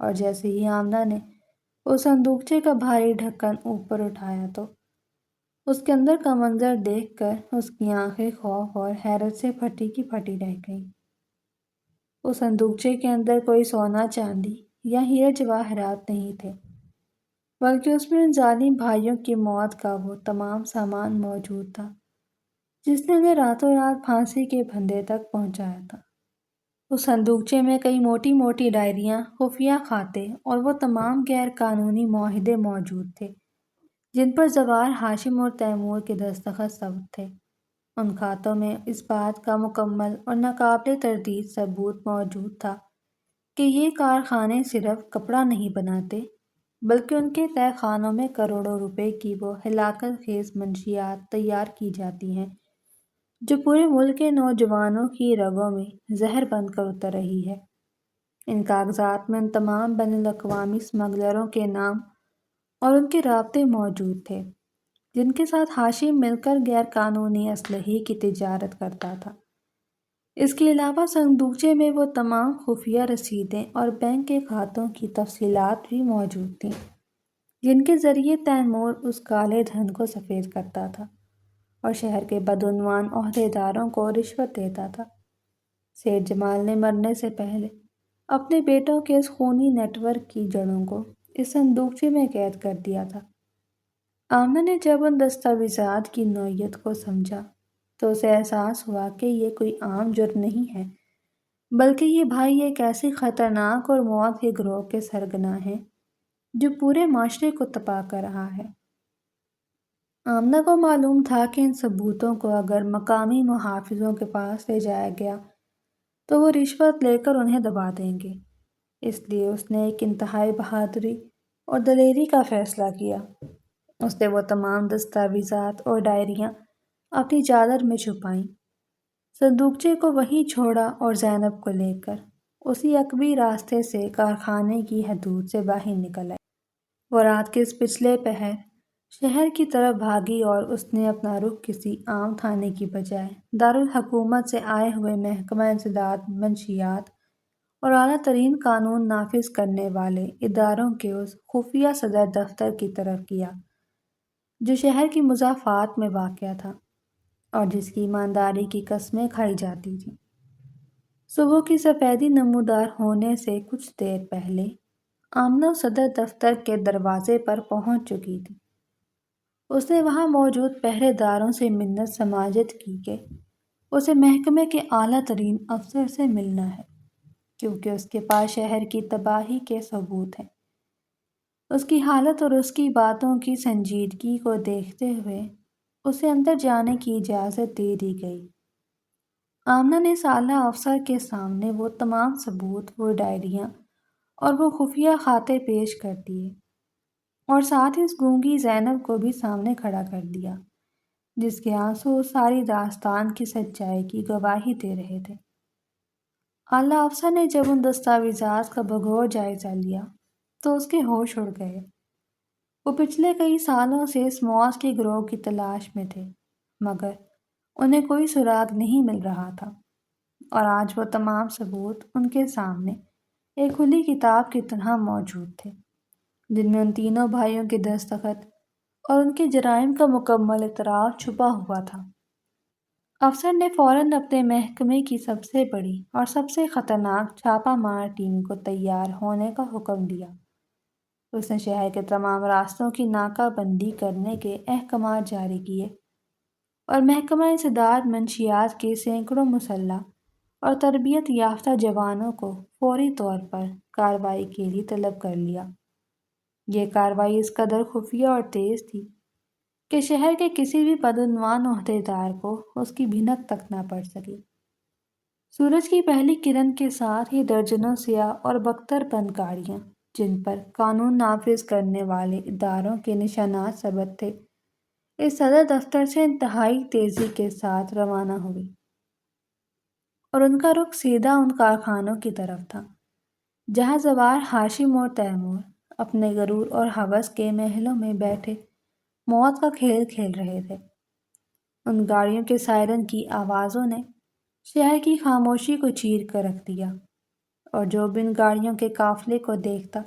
اور جیسے ہی آمنہ نے اس صندوقچے کا بھاری ڈھکن اوپر اٹھایا تو اس کے اندر کا منظر دیکھ کر اس کی آنکھیں خوف اور حیرت سے پھٹی کی پھٹی رہ گئیں۔ اس صندوقچے کے اندر کوئی سونا چاندی یا ہیرے جواہرات نہیں تھے، بلکہ اس میں ان ظالم بھائیوں کی موت کا وہ تمام سامان موجود تھا جس نے انہیں راتوں رات پھانسی کے پھندے تک پہنچایا تھا۔ اس صندوقچے میں کئی موٹی موٹی ڈائریاں، خفیہ کھاتے اور وہ تمام غیر قانونی معاہدے موجود تھے جن پر زوار ہاشم اور تیمور کے دستخط ثبت تھے۔ ان کھاتوں میں اس بات کا مکمل اور ناقابل تردید ثبوت موجود تھا کہ یہ کارخانے صرف کپڑا نہیں بناتے بلکہ ان کے تہہ خانوں میں کروڑوں روپے کی وہ ہلاکت خیز منشیات تیار کی جاتی ہیں جو پورے ملک کے نوجوانوں کی رگوں میں زہر بن کر اتر رہی ہے۔ ان کاغذات میں ان تمام بین الاقوامی اسمگلروں کے نام اور ان کے رابطے موجود تھے جن کے ساتھ ہاشم مل کر غیر قانونی اسلحے کی تجارت کرتا تھا۔ اس کے علاوہ صندوقچے میں وہ تمام خفیہ رسیدیں اور بینک کے کھاتوں کی تفصیلات بھی موجود تھیں جن کے ذریعے تیمور اس کالے دھن کو سفید کرتا تھا اور شہر کے بدعنوان عہدیداروں کو رشوت دیتا تھا۔ سیٹھ جمال نے مرنے سے پہلے اپنے بیٹوں کے اس خونی نیٹ ورک کی جڑوں کو اس صندوقچے میں قید کر دیا تھا۔ آمنہ نے جب ان دستاویزات کی نوعیت کو سمجھا تو اسے احساس ہوا کہ یہ کوئی عام جرم نہیں ہے بلکہ یہ بھائی ایک ایسی خطرناک اور موت کے گروہ کے سرگنا ہیں جو پورے معاشرے کو تباہ کر رہا ہے۔ آمنہ کو معلوم تھا کہ ان ثبوتوں کو اگر مقامی محافظوں کے پاس لے جایا گیا تو وہ رشوت لے کر انہیں دبا دیں گے، اس لیے اس نے ایک انتہائی بہادری اور دلیری کا فیصلہ کیا۔ اس نے وہ تمام دستاویزات اور ڈائریاں اپنی چادر میں چھپائیں، صندوقچے کو وہیں چھوڑا اور زینب کو لے کر اسی عقبی راستے سے کارخانے کی حدود سے باہر نکل آئی۔ وہ رات کے اس پچھلے پہر شہر کی طرف بھاگی اور اس نے اپنا رخ کسی عام تھانے کی بجائے دارالحکومت سے آئے ہوئے محکمہ انسداد منشیات اور اعلیٰ ترین قانون نافذ کرنے والے اداروں کے اس خفیہ صدر دفتر کی طرف کیا جو شہر کی مضافات میں واقع تھا اور جس کی ایمانداری کی قسمیں کھائی جاتی تھیں۔ صبح کی سفیدی نمودار ہونے سے کچھ دیر پہلے آمنہ صدر دفتر کے دروازے پر پہنچ چکی تھی۔ اس نے وہاں موجود پہرے داروں سے منت سماجت کی کہ اسے محکمے کے اعلیٰ ترین افسر سے ملنا ہے، کیونکہ اس کے پاس شہر کی تباہی کے ثبوت ہیں۔ اس کی حالت اور اس کی باتوں کی سنجیدگی کو دیکھتے ہوئے اسے اندر جانے کی اجازت دے دی گئی۔ آمنہ نے اس اعلیٰ افسر کے سامنے وہ تمام ثبوت، وہ ڈائریاں اور وہ خفیہ کھاتے پیش کر دیے اور ساتھ ہی اس گونگی زینب کو بھی سامنے کھڑا کر دیا جس کے آنسو ساری داستان کی سچائی کی گواہی دے رہے تھے۔ اعلیٰ افسر نے جب ان دستاویزات کا بغور جائزہ لیا تو اس کے ہوش اڑ گئے۔ وہ پچھلے کئی سالوں سے اس موت کے گروہ کی تلاش میں تھے، مگر انہیں کوئی سراغ نہیں مل رہا تھا، اور آج وہ تمام ثبوت ان کے سامنے ایک کھلی کتاب کی طرح موجود تھے، جن میں ان تینوں بھائیوں کے دستخط اور ان کے جرائم کا مکمل اعتراف چھپا ہوا تھا۔ افسر نے فوراً اپنے محکمے کی سب سے بڑی اور سب سے خطرناک چھاپہ مار ٹیم کو تیار ہونے کا حکم دیا۔ اس نے شہر کے تمام راستوں کی ناکہ بندی کرنے کے احکامات جاری کیے اور محکمہ انسداد منشیات کے سینکڑوں مسلح اور تربیت یافتہ جوانوں کو فوری طور پر کارروائی کے لیے طلب کر لیا۔ یہ کارروائی اس قدر خفیہ اور تیز تھی کہ شہر کے کسی بھی بدعنوان عہدیدار کو اس کی بھنک تک نہ پڑ سکی۔ سورج کی پہلی کرن کے ساتھ ہی درجنوں سیاہ اور بختر بند گاڑیاں، جن پر قانون نافذ کرنے والے اداروں کے نشانات ثبت تھے، اس صدر دفتر سے انتہائی تیزی کے ساتھ روانہ ہوئی اور ان کا رخ سیدھا ان کارخانوں کی طرف تھا جہاں زوار ہاشم اور تیمور اپنے غرور اور ہوس کے محلوں میں بیٹھے موت کا کھیل کھیل رہے تھے۔ ان گاڑیوں کے سائرن کی آوازوں نے شہر کی خاموشی کو چیر کر رکھ دیا، اور جو بھی ان گاڑیوں کے قافلے کو دیکھتا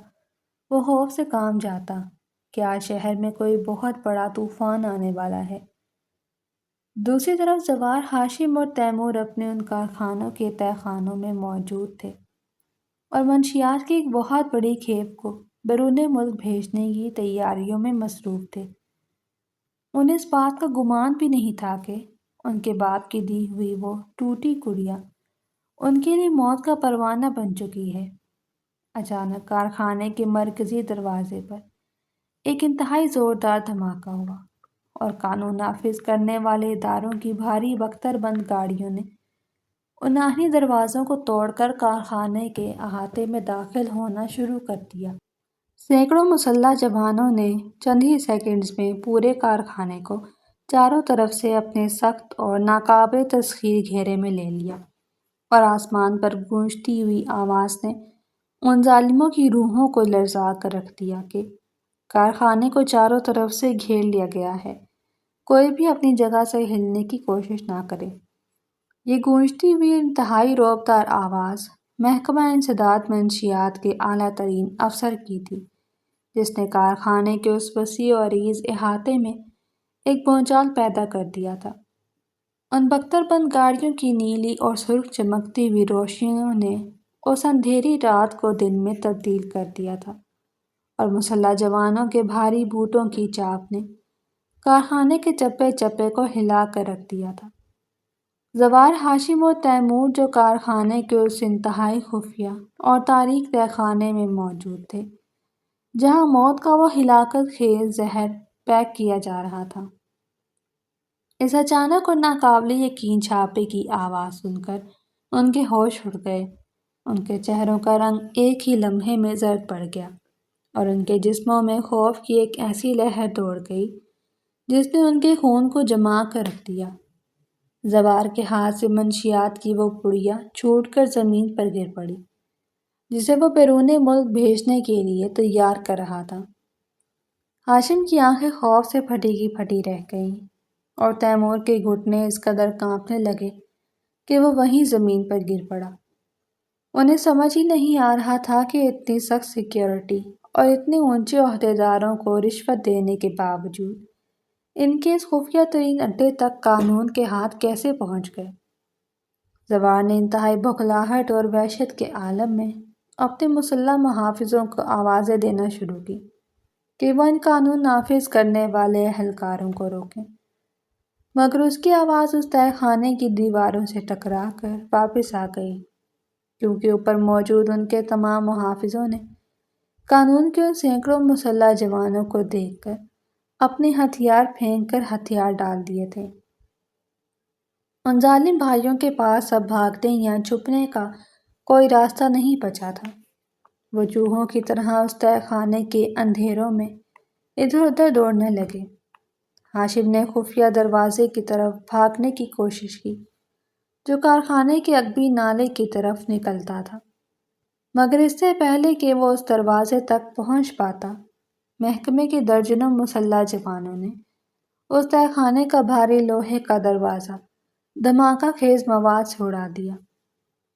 وہ خوف سے کانپ جاتا کہ آج شہر میں کوئی بہت بڑا طوفان آنے والا ہے۔ دوسری طرف زوار ہاشم اور تیمور اپنے ان کارخانوں کے تہہ خانوں میں موجود تھے اور منشیات کی ایک بہت بڑی کھیپ کو بیرون ملک بھیجنے کی تیاریوں میں مصروف تھے۔ انہیں اس بات کا گمان بھی نہیں تھا کہ ان کے باپ کی دی ہوئی وہ ٹوٹی گڑیا ان کے لیے موت کا پروانہ بن چکی ہے۔ اچانک کارخانے کے مرکزی دروازے پر ایک انتہائی زوردار دھماکہ ہوا اور قانون نافذ کرنے والے اداروں کی بھاری بختر بند گاڑیوں نے انہی دروازوں کو توڑ کر کارخانے کے احاطے میں داخل ہونا شروع کر دیا۔ سینکڑوں مسلح جوانوں نے چند ہی سیکنڈز میں پورے کارخانے کو چاروں طرف سے اپنے سخت اور ناقابل تسخیر گھیرے میں لے لیا، اور آسمان پر گونجتی ہوئی آواز نے ان ظالموں کی روحوں کو لرزا کر رکھ دیا کہ کارخانے کو چاروں طرف سے گھیر لیا گیا ہے، کوئی بھی اپنی جگہ سے ہلنے کی کوشش نہ کرے۔ یہ گونجتی ہوئی انتہائی رعبدار آواز محکمہ انسداد منشیات کے اعلیٰ ترین افسر کی تھی، جس نے کارخانے کے اس وسیع و عریض احاطے میں ایک بھونچال پیدا کر دیا تھا۔ ان بختر بند گاڑیوں کی نیلی اور سرخ چمکتی ہوئی روشنیوں نے اس اندھیری رات کو دن میں تبدیل کر دیا تھا، اور مسلح جوانوں کے بھاری بوٹوں کی چاپ نے کارخانے کے چپے چپے کو ہلا کر رکھ دیا تھا۔ زوار ہاشم اور تیمور جو کارخانے کے اس انتہائی خفیہ اور تاریک تہہ خانے میں موجود تھے، جہاں موت کا وہ ہلاکت خیز زہر پیک کیا جا رہا تھا۔ اس اچانک اور ناقابل یقین چھاپے کی آواز سن کر ان کے ہوش اڑ گئے۔ ان کے چہروں کا رنگ ایک ہی لمحے میں زرد پڑ گیا اور ان کے جسموں میں خوف کی ایک ایسی لہر دوڑ گئی جس نے ان کے خون کو جما کر رکھ دیا۔ زوار کے ہاتھ سے منشیات کی وہ پڑیا چھوٹ کر زمین پر گر پڑی جسے وہ بیرون ملک بھیجنے کے لیے تیار کر رہا تھا۔ ہاشم کی آنکھیں خوف سے پھٹی کی پھٹی رہ گئیں اور تیمور کے گھٹنے اس قدر کانپنے لگے کہ وہ وہیں زمین پر گر پڑا۔ انہیں سمجھ ہی نہیں آ رہا تھا کہ اتنی سخت سیکیورٹی اور اتنے اونچے عہدیداروں کو رشوت دینے کے باوجود ان کے اس خفیہ ترین اڈے تک قانون کے ہاتھ کیسے پہنچ گئے۔ زوار نے انتہائی بھکلاہٹ اور وحشت کے عالم میں اپنے مسلح محافظوں کو آوازیں دینا شروع کی کہ وہ ان قانون نافذ کرنے والے اہلکاروں کو روکیں، مگر اس کی آواز اس تہہ خانے کی دیواروں سے ٹکرا کر واپس آ گئی، کیونکہ اوپر موجود ان کے تمام محافظوں نے قانون کے ان سینکڑوں مسلح جوانوں کو دیکھ کر اپنے ہتھیار پھینک کر ہتھیار ڈال دیے تھے۔ ان ظالم بھائیوں کے پاس اب بھاگنے یا چھپنے کا کوئی راستہ نہیں بچا تھا۔ وہ چوہوں کی طرح اس تہہ خانے کے اندھیروں میں ادھر ادھر دوڑنے لگے۔ ہاشم نے خفیہ دروازے کی طرف بھاگنے کی کوشش کی جو کارخانے کے عقبی نالے کی طرف نکلتا تھا، مگر اس سے پہلے کہ وہ اس دروازے تک پہنچ پاتا، محکمے کے درجنوں مسلح جوانوں نے اس تہہ خانے کا بھاری لوہے کا دروازہ دھماکہ خیز مواد سے اڑا دیا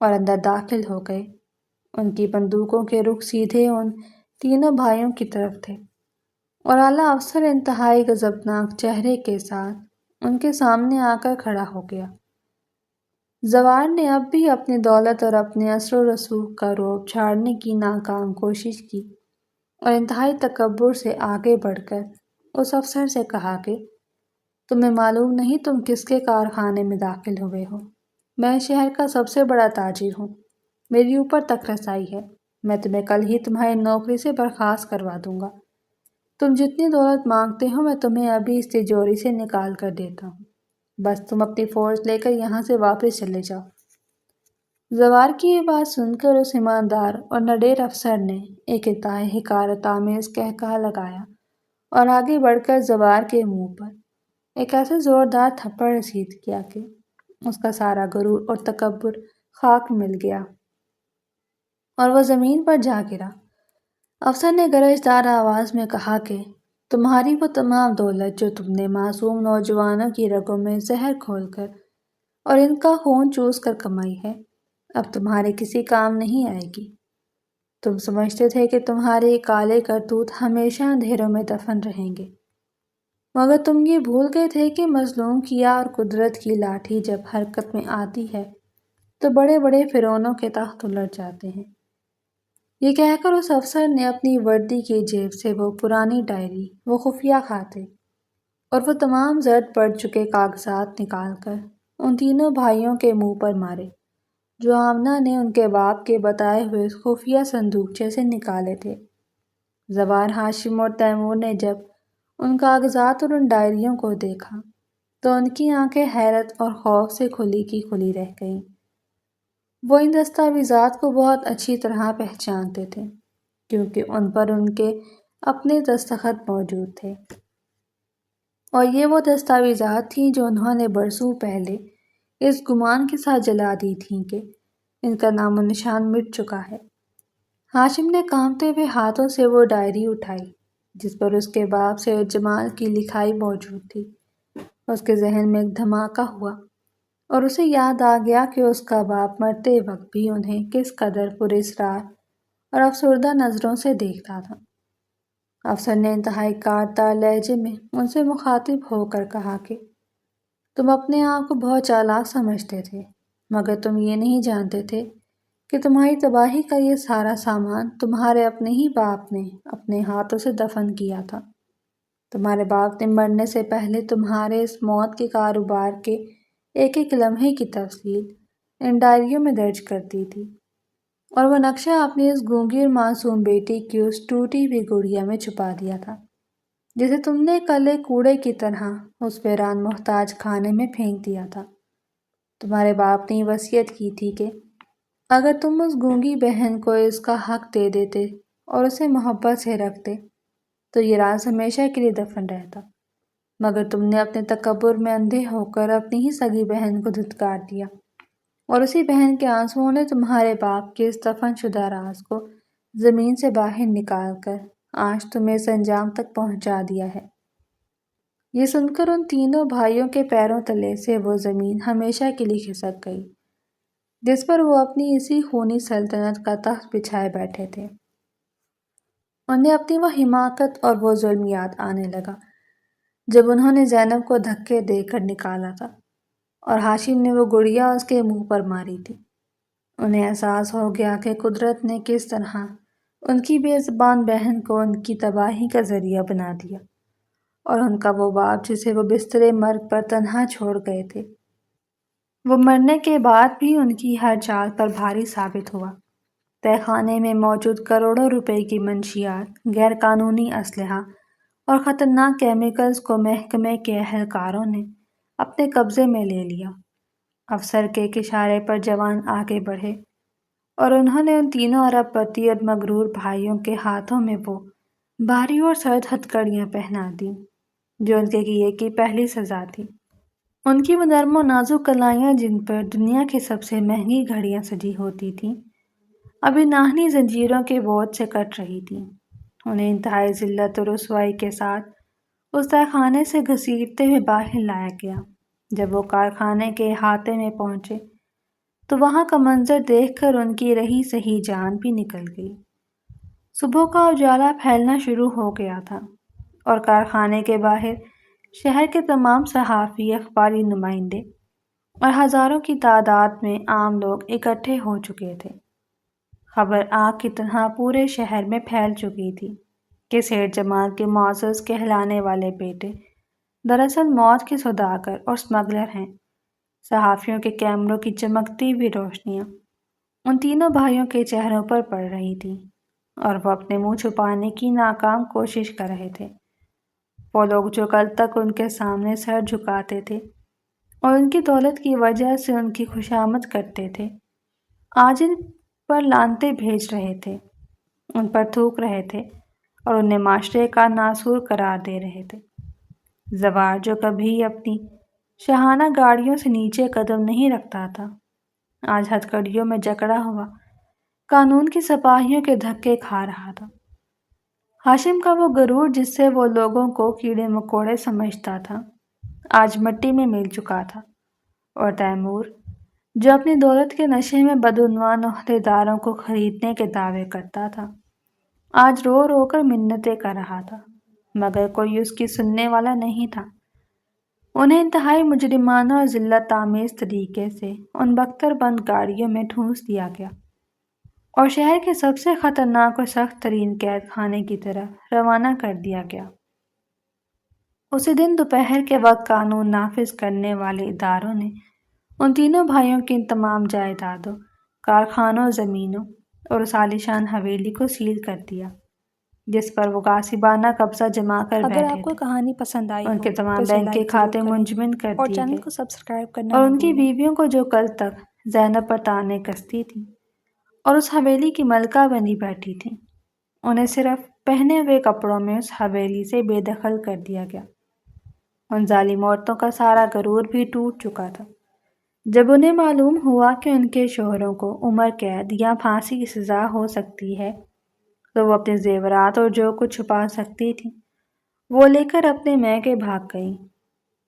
اور اندر داخل ہو گئے۔ ان کی بندوقوں کے رخ سیدھے ان تینوں بھائیوں کی طرف تھے اور اعلیٰ افسر انتہائی غضبناک چہرے کے ساتھ ان کے سامنے آ کر کھڑا ہو گیا۔ زوار نے اب بھی اپنی دولت اور اپنے اثر و رسوخ کا رعب جھاڑنے کی ناکام کوشش کی اور انتہائی تکبر سے آگے بڑھ کر اس افسر سے کہا کہ تمہیں معلوم نہیں تم کس کے کارخانے میں داخل ہوئے ہو؟ میں شہر کا سب سے بڑا تاجر ہوں، میری اوپر تک رسائی ہے، میں تمہیں کل ہی تمہاری نوکری سے برخاست کروا دوں گا۔ تم جتنی دولت مانگتے ہو میں تمہیں ابھی اس تجوری سے نکال کر دیتا ہوں، بس تم اپنی فوج لے کر یہاں سے واپس چلے جاؤ۔ زوار کی یہ بات سن کر اس ایماندار اور نڈیر افسر نے ایک انتہائی حقارت آمیز قہقہہ لگایا اور آگے بڑھ کر زوار کے منہ پر ایک ایسا زوردار تھپڑ رسید کیا کہ اس کا سارا غرور اور تکبر خاک مل گیا اور وہ زمین پر جا گرا۔ افسر نے گرجدار آواز میں کہا کہ تمہاری وہ تمام دولت جو تم نے معصوم نوجوانوں کی رگوں میں زہر کھول کر اور ان کا خون چوس کر کمائی ہے، اب تمہارے کسی کام نہیں آئے گی۔ تم سمجھتے تھے کہ تمہارے کالے کرتوت ہمیشہ اندھیروں میں دفن رہیں گے، مگر تم یہ بھول گئے تھے کہ مظلوم کیا اور قدرت کی لاٹھی جب حرکت میں آتی ہے تو بڑے بڑے فرعونوں کے تخت الٹ جاتے ہیں۔ یہ کہہ کر اس افسر نے اپنی وردی کی جیب سے وہ پرانی ڈائری، وہ خفیہ کھاتے اور وہ تمام زرد پڑ چکے کاغذات نکال کر ان تینوں بھائیوں کے منہ پر مارے جو آمنہ نے ان کے باپ کے بتائے ہوئے خفیہ صندوقچے سے نکالے تھے۔ زوار، ہاشم اور تیمور نے جب ان کاغذات اور ان ڈائریوں کو دیکھا تو ان کی آنکھیں حیرت اور خوف سے کھلی کی کھلی رہ گئیں۔ وہ ان دستاویزات کو بہت اچھی طرح پہچانتے تھے کیونکہ ان پر ان کے اپنے دستخط موجود تھے، اور یہ وہ دستاویزات تھیں جو انہوں نے برسوں پہلے اس گمان کے ساتھ جلا دی تھیں کہ ان کا نام و نشان مٹ چکا ہے۔ ہاشم نے کانپتے ہوئے ہاتھوں سے وہ ڈائری اٹھائی جس پر اس کے باپ سید جمال کی لکھائی موجود تھی۔ اس کے ذہن میں ایک دھماکہ ہوا اور اسے یاد آ گیا کہ اس کا باپ مرتے وقت بھی انہیں کس قدر پراسرار اور افسردہ نظروں سے دیکھتا تھا۔ افسر نے انتہائی کاٹدار لہجے میں ان سے مخاطب ہو کر کہا کہ تم اپنے آپ کو بہت چالاک سمجھتے تھے، مگر تم یہ نہیں جانتے تھے کہ تمہاری تباہی کا یہ سارا سامان تمہارے اپنے ہی باپ نے اپنے ہاتھوں سے دفن کیا تھا۔ تمہارے باپ نے مرنے سے پہلے تمہارے اس موت کے کاروبار کے ایک ایک لمحے کی تفصیل ان ڈائریوں میں درج کر دی تھی، اور وہ نقشہ اپنی اس گونگی اور معصوم بیٹی کی اس ٹوٹی ہوئی گڑیا میں چھپا دیا تھا، جسے تم نے کل ایک کوڑے کی طرح اس ویران محتاج کھانے میں پھینک دیا تھا۔ تمہارے باپ نے وصیت کی تھی کہ اگر تم اس گونگی بہن کو اس کا حق دے دیتے اور اسے محبت سے رکھتے تو یہ راز ہمیشہ کے لیے دفن رہتا، مگر تم نے اپنے تکبر میں اندھے ہو کر اپنی ہی سگی بہن کو دھتکار دیا، اور اسی بہن کے آنسوؤں نے تمہارے باپ کے اس دفن شدہ راز کو زمین سے باہر نکال کر آج تمہیں اس انجام تک پہنچا دیا ہے۔ یہ سن کر ان تینوں بھائیوں کے پیروں تلے سے وہ زمین ہمیشہ کے لیے کھسک گئی جس پر وہ اپنی اسی خونی سلطنت کا تخت بچھائے بیٹھے تھے۔ انہیں اپنی وہ حماقت اور وہ ظلم یاد آنے لگا جب انہوں نے زینب کو دھکے دے کر نکالا تھا اور ہاشم نے وہ گڑیا اس کے منہ پر ماری تھی۔ انہیں احساس ہو گیا کہ قدرت نے کس طرح ان کی بے زبان بہن کو ان کی تباہی کا ذریعہ بنا دیا، اور ان کا وہ باپ جسے وہ بستر مرگ پر تنہا چھوڑ گئے تھے، وہ مرنے کے بعد بھی ان کی ہر چال پر بھاری ثابت ہوا۔ تہہ خانے میں موجود کروڑوں روپے کی منشیات، غیر قانونی اسلحہ اور خطرناک کیمیکلز کو محکمے کے اہلکاروں نے اپنے قبضے میں لے لیا۔ افسر کے اشارے پر جوان آگے بڑھے اور انہوں نے ان تینوں ارب پتی اور مغرور بھائیوں کے ہاتھوں میں وہ بھاری اور سرد ہتھکڑیاں پہنا دیں جو ان کے کیے کی پہلی سزا تھی۔ ان کی وہ نرم و نازک کلائیاں جن پر دنیا کی سب سے مہنگی گھڑیاں سجی ہوتی تھیں، ابھی ناہنی زنجیروں کے بوجھ سے کٹ رہی تھیں۔ انہیں انتہائی ذلت اور رسوائی کے ساتھ اس تہہ خانے سے گھسیٹتے ہوئے باہر لایا گیا۔ جب وہ کارخانے کے احاطے میں پہنچے تو وہاں کا منظر دیکھ کر ان کی رہی سہی جان بھی نکل گئی۔ صبح کا اجالا پھیلنا شروع ہو گیا تھا اور کارخانے کے باہر شہر کے تمام صحافی، اخباری نمائندے اور ہزاروں کی تعداد میں عام لوگ اکٹھے ہو چکے تھے۔ خبر آگ کی طرح پورے شہر میں پھیل چکی تھی کہ سیٹھ جمال کے معزز کہلانے والے بیٹے دراصل موت کے سوداگر اور اسمگلر ہیں۔ صحافیوں کے کیمروں کی چمکتی ہوئی روشنیاں ان تینوں بھائیوں کے چہروں پر پڑ رہی تھیں اور وہ اپنے منہ چھپانے کی ناکام کوشش کر رہے تھے۔ وہ لوگ جو کل تک ان کے سامنے سر جھکاتے تھے اور ان کی دولت کی وجہ سے ان کی خوشامد کرتے تھے، آج ان پر لعنتیں بھیج رہے تھے، ان پر تھوک رہے تھے اور انہیں معاشرے کا ناسور قرار دے رہے تھے۔ زوار جو کبھی اپنی شاہانہ گاڑیوں سے نیچے قدم نہیں رکھتا تھا، آج ہتھکڑیوں میں جکڑا ہوا قانون کی سپاہیوں کے دھکے کھا رہا تھا۔ ہاشم کا وہ غرور جس سے وہ لوگوں کو کیڑے مکوڑے سمجھتا تھا، آج مٹی میں مل چکا تھا، اور تیمور جو اپنی دولت کے نشے میں بدعنوان عہدیداروں کو خریدنے کے دعوے کرتا تھا، آج رو رو کر منتیں کر رہا تھا، مگر کوئی اس کی سننے والا نہیں تھا۔ انہیں انتہائی مجرمانہ اور ذلت آمیز طریقے سے ان بختر بند گاڑیوں میں ٹھونس دیا گیا اور شہر کے سب سے خطرناک اور سخت ترین قید خانے کی طرف روانہ کر دیا گیا۔ اسی دن دوپہر کے وقت قانون نافذ کرنے والے اداروں نے ان تینوں بھائیوں کی ان تمام جائیدادوں، کارخانوں، زمینوں اور اس عالیشان حویلی کو سیل کر دیا جس پر وہ غاصبانہ قبضہ جما کر بیٹھے تھے۔ اگر آپ کو کہانی پسند آئی ان کے ہو تمام تو اسے بینک کے لائک کھاتے ضرور کریں منجمد کر اور دیے چینل گئے، کو سبسکرائب کرنا اور نہ ان کی بھولیں۔ بیویوں کو جو کل تک زینب پر طعنے کستی تھیں اور اس حویلی کی ملکہ بنی بیٹھی تھیں، انہیں صرف پہنے ہوئے کپڑوں میں اس حویلی سے بے دخل کر دیا گیا۔ ان ظالم عورتوں کا سارا غرور بھی ٹوٹ چکا تھا۔ جب انہیں معلوم ہوا کہ ان کے شوہروں کو عمر قید یا پھانسی کی سزا ہو سکتی ہے تو وہ اپنے زیورات اور جو کچھ چھپا سکتی تھیں وہ لے کر اپنے میکے بھاگ گئیں،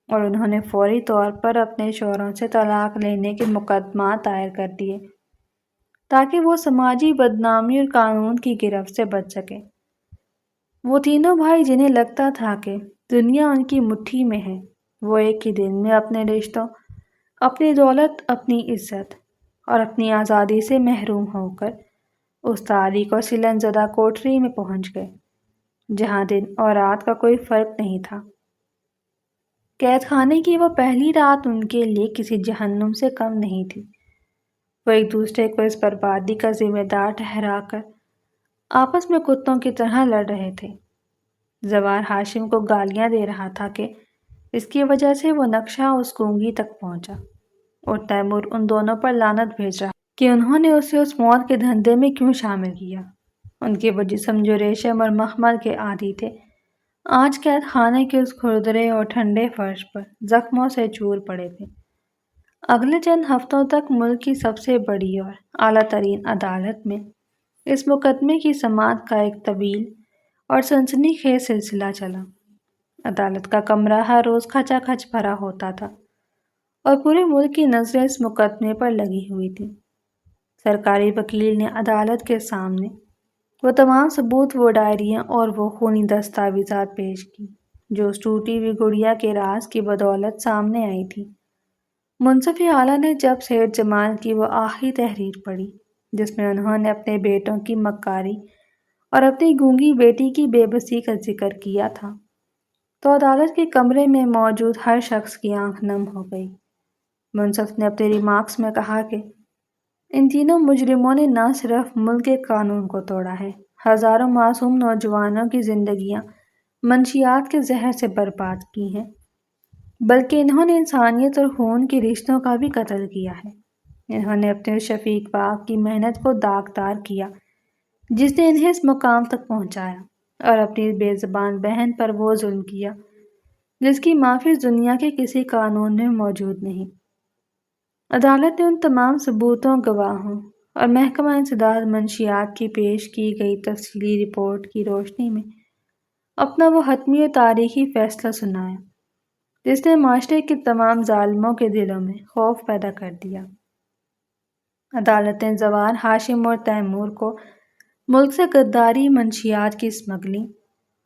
اور انہوں نے فوری طور پر اپنے شوہروں سے طلاق لینے کے مقدمات دائر کر دیے تاکہ وہ سماجی بدنامی اور قانون کی گرفت سے بچ سکیں۔ وہ تینوں بھائی جنہیں لگتا تھا کہ دنیا ان کی مٹھی میں ہے، وہ ایک ہی دن میں اپنے رشتوں، اپنی دولت، اپنی عزت اور اپنی آزادی سے محروم ہو کر اس تاریک اور سلن زدہ کوٹری میں پہنچ گئے جہاں دن اور رات کا کوئی فرق نہیں تھا۔ قید خانے کی وہ پہلی رات ان کے لیے کسی جہنم سے کم نہیں تھی۔ وہ ایک دوسرے کو اس بربادی کا ذمہ دار ٹھہرا کر آپس میں کتوں کی طرح لڑ رہے تھے۔ زوار ہاشم کو گالیاں دے رہا تھا کہ اس کی وجہ سے وہ نقشہ اس گونگی تک پہنچا، اور تیمور ان دونوں پر لعنت بھیج رہا کہ انہوں نے اسے اس موت کے دھندے میں کیوں شامل کیا۔ ان کے وہ جسم جو ریشم اور مخمل کے عادی تھے، آج قید خانے کے اس کھردرے اور ٹھنڈے فرش پر زخموں سے چور پڑے تھے۔ اگلے چند ہفتوں تک ملک کی سب سے بڑی اور اعلیٰ ترین عدالت میں اس مقدمے کی سماعت کا ایک طویل اور سنسنی خیز سلسلہ چلا۔ عدالت کا کمرہ ہر روز کھچا کھچ بھرا ہوتا تھا، اور پورے ملک کی نظریں اس مقدمے پر لگی ہوئی تھیں۔ سرکاری وکیل نے عدالت کے سامنے وہ تمام ثبوت، وہ ڈائریاں اور وہ خونی دستاویزات پیش کی جو اس ٹوٹی ہوئی گڑیا کے راز کی بدولت سامنے آئی تھی۔ منصف اعلیٰ نے جب سید جمال کی وہ آخری تحریر پڑھی جس میں انہوں نے اپنے بیٹوں کی مکاری اور اپنی گونگی بیٹی کی بے بسی کا ذکر کیا تھا، تو عدالت کے کمرے میں موجود ہر شخص کی آنکھ نم ہو گئی۔ منصف نے اپنے ریمارکس میں کہا کہ ان تینوں مجرموں نے نہ صرف ملک کے قانون کو توڑا ہے، ہزاروں معصوم نوجوانوں کی زندگیاں منشیات کے زہر سے برباد کی ہیں، بلکہ انہوں نے انسانیت اور خون کے رشتوں کا بھی قتل کیا ہے۔ انہوں نے اپنے شفیق باغ کی محنت کو داغدار کیا جس نے انہیں اس مقام تک پہنچایا، اور اپنی بے زبان بہن پر وہ ظلم کیا جس کی معافی دنیا کے کسی قانون میں موجود نہیں۔ عدالت نے ان تمام ثبوتوں، گواہوں اور محکمہ انسداد منشیات کی پیش کی گئی تفصیلی رپورٹ کی روشنی میں اپنا وہ حتمی اور تاریخی فیصلہ سنایا جس نے معاشرے کے تمام ظالموں کے دلوں میں خوف پیدا کر دیا۔ عدالت نے زوار ہاشم اور تیمور کو ملک سے غداری، منشیات کی اسمگلنگ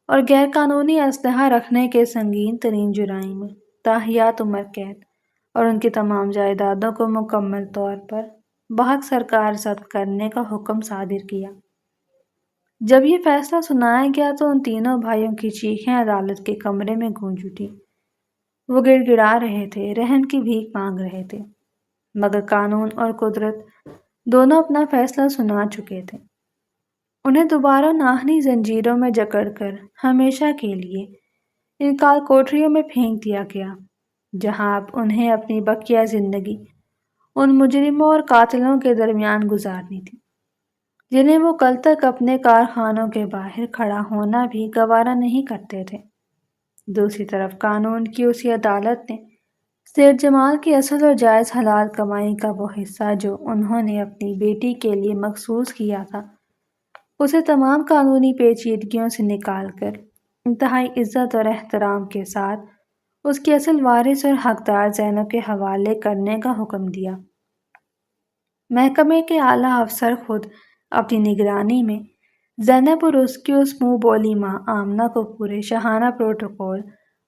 اور غیر قانونی اسلحہ رکھنے کے سنگین ترین جرائم میں تاحیات عمر قید اور ان کی تمام جائیدادوں کو مکمل طور پر بحق سرکار ضبط کرنے کا حکم صادر کیا۔ جب یہ فیصلہ سنایا گیا تو ان تینوں بھائیوں کی چیخیں عدالت کے کمرے میں گونج اٹھیں۔ وہ گڑ گڑا رہے تھے، رحم کی بھیک مانگ رہے تھے، مگر قانون اور قدرت دونوں اپنا فیصلہ سنا چکے تھے۔ انہیں دوبارہ ناہنی زنجیروں میں جکڑ کر ہمیشہ کے لیے ان کال کوٹریوں میں پھینک دیا گیا جہاں اب انہیں اپنی بقیہ زندگی ان مجرموں اور قاتلوں کے درمیان گزارنی تھی جنہیں وہ کل تک اپنے کارخانوں کے باہر کھڑا ہونا بھی گوارا نہیں کرتے تھے۔ دوسری طرف قانون کی اسی عدالت نے سید جمال کی اصل اور جائز حلال کمائی کا وہ حصہ جو انہوں نے اپنی بیٹی کے لیے مخصوص کیا تھا، اسے تمام قانونی پیچیدگیوں سے نکال کر انتہائی عزت اور احترام کے ساتھ اس کی اصل وارث اور حقدار زینب کے حوالے کرنے کا حکم دیا۔ محکمے کے اعلیٰ افسر خود اپنی نگرانی میں زینب اور اس کی اس منہ بولی ماں آمنہ کو پورے شاہانہ پروٹوکول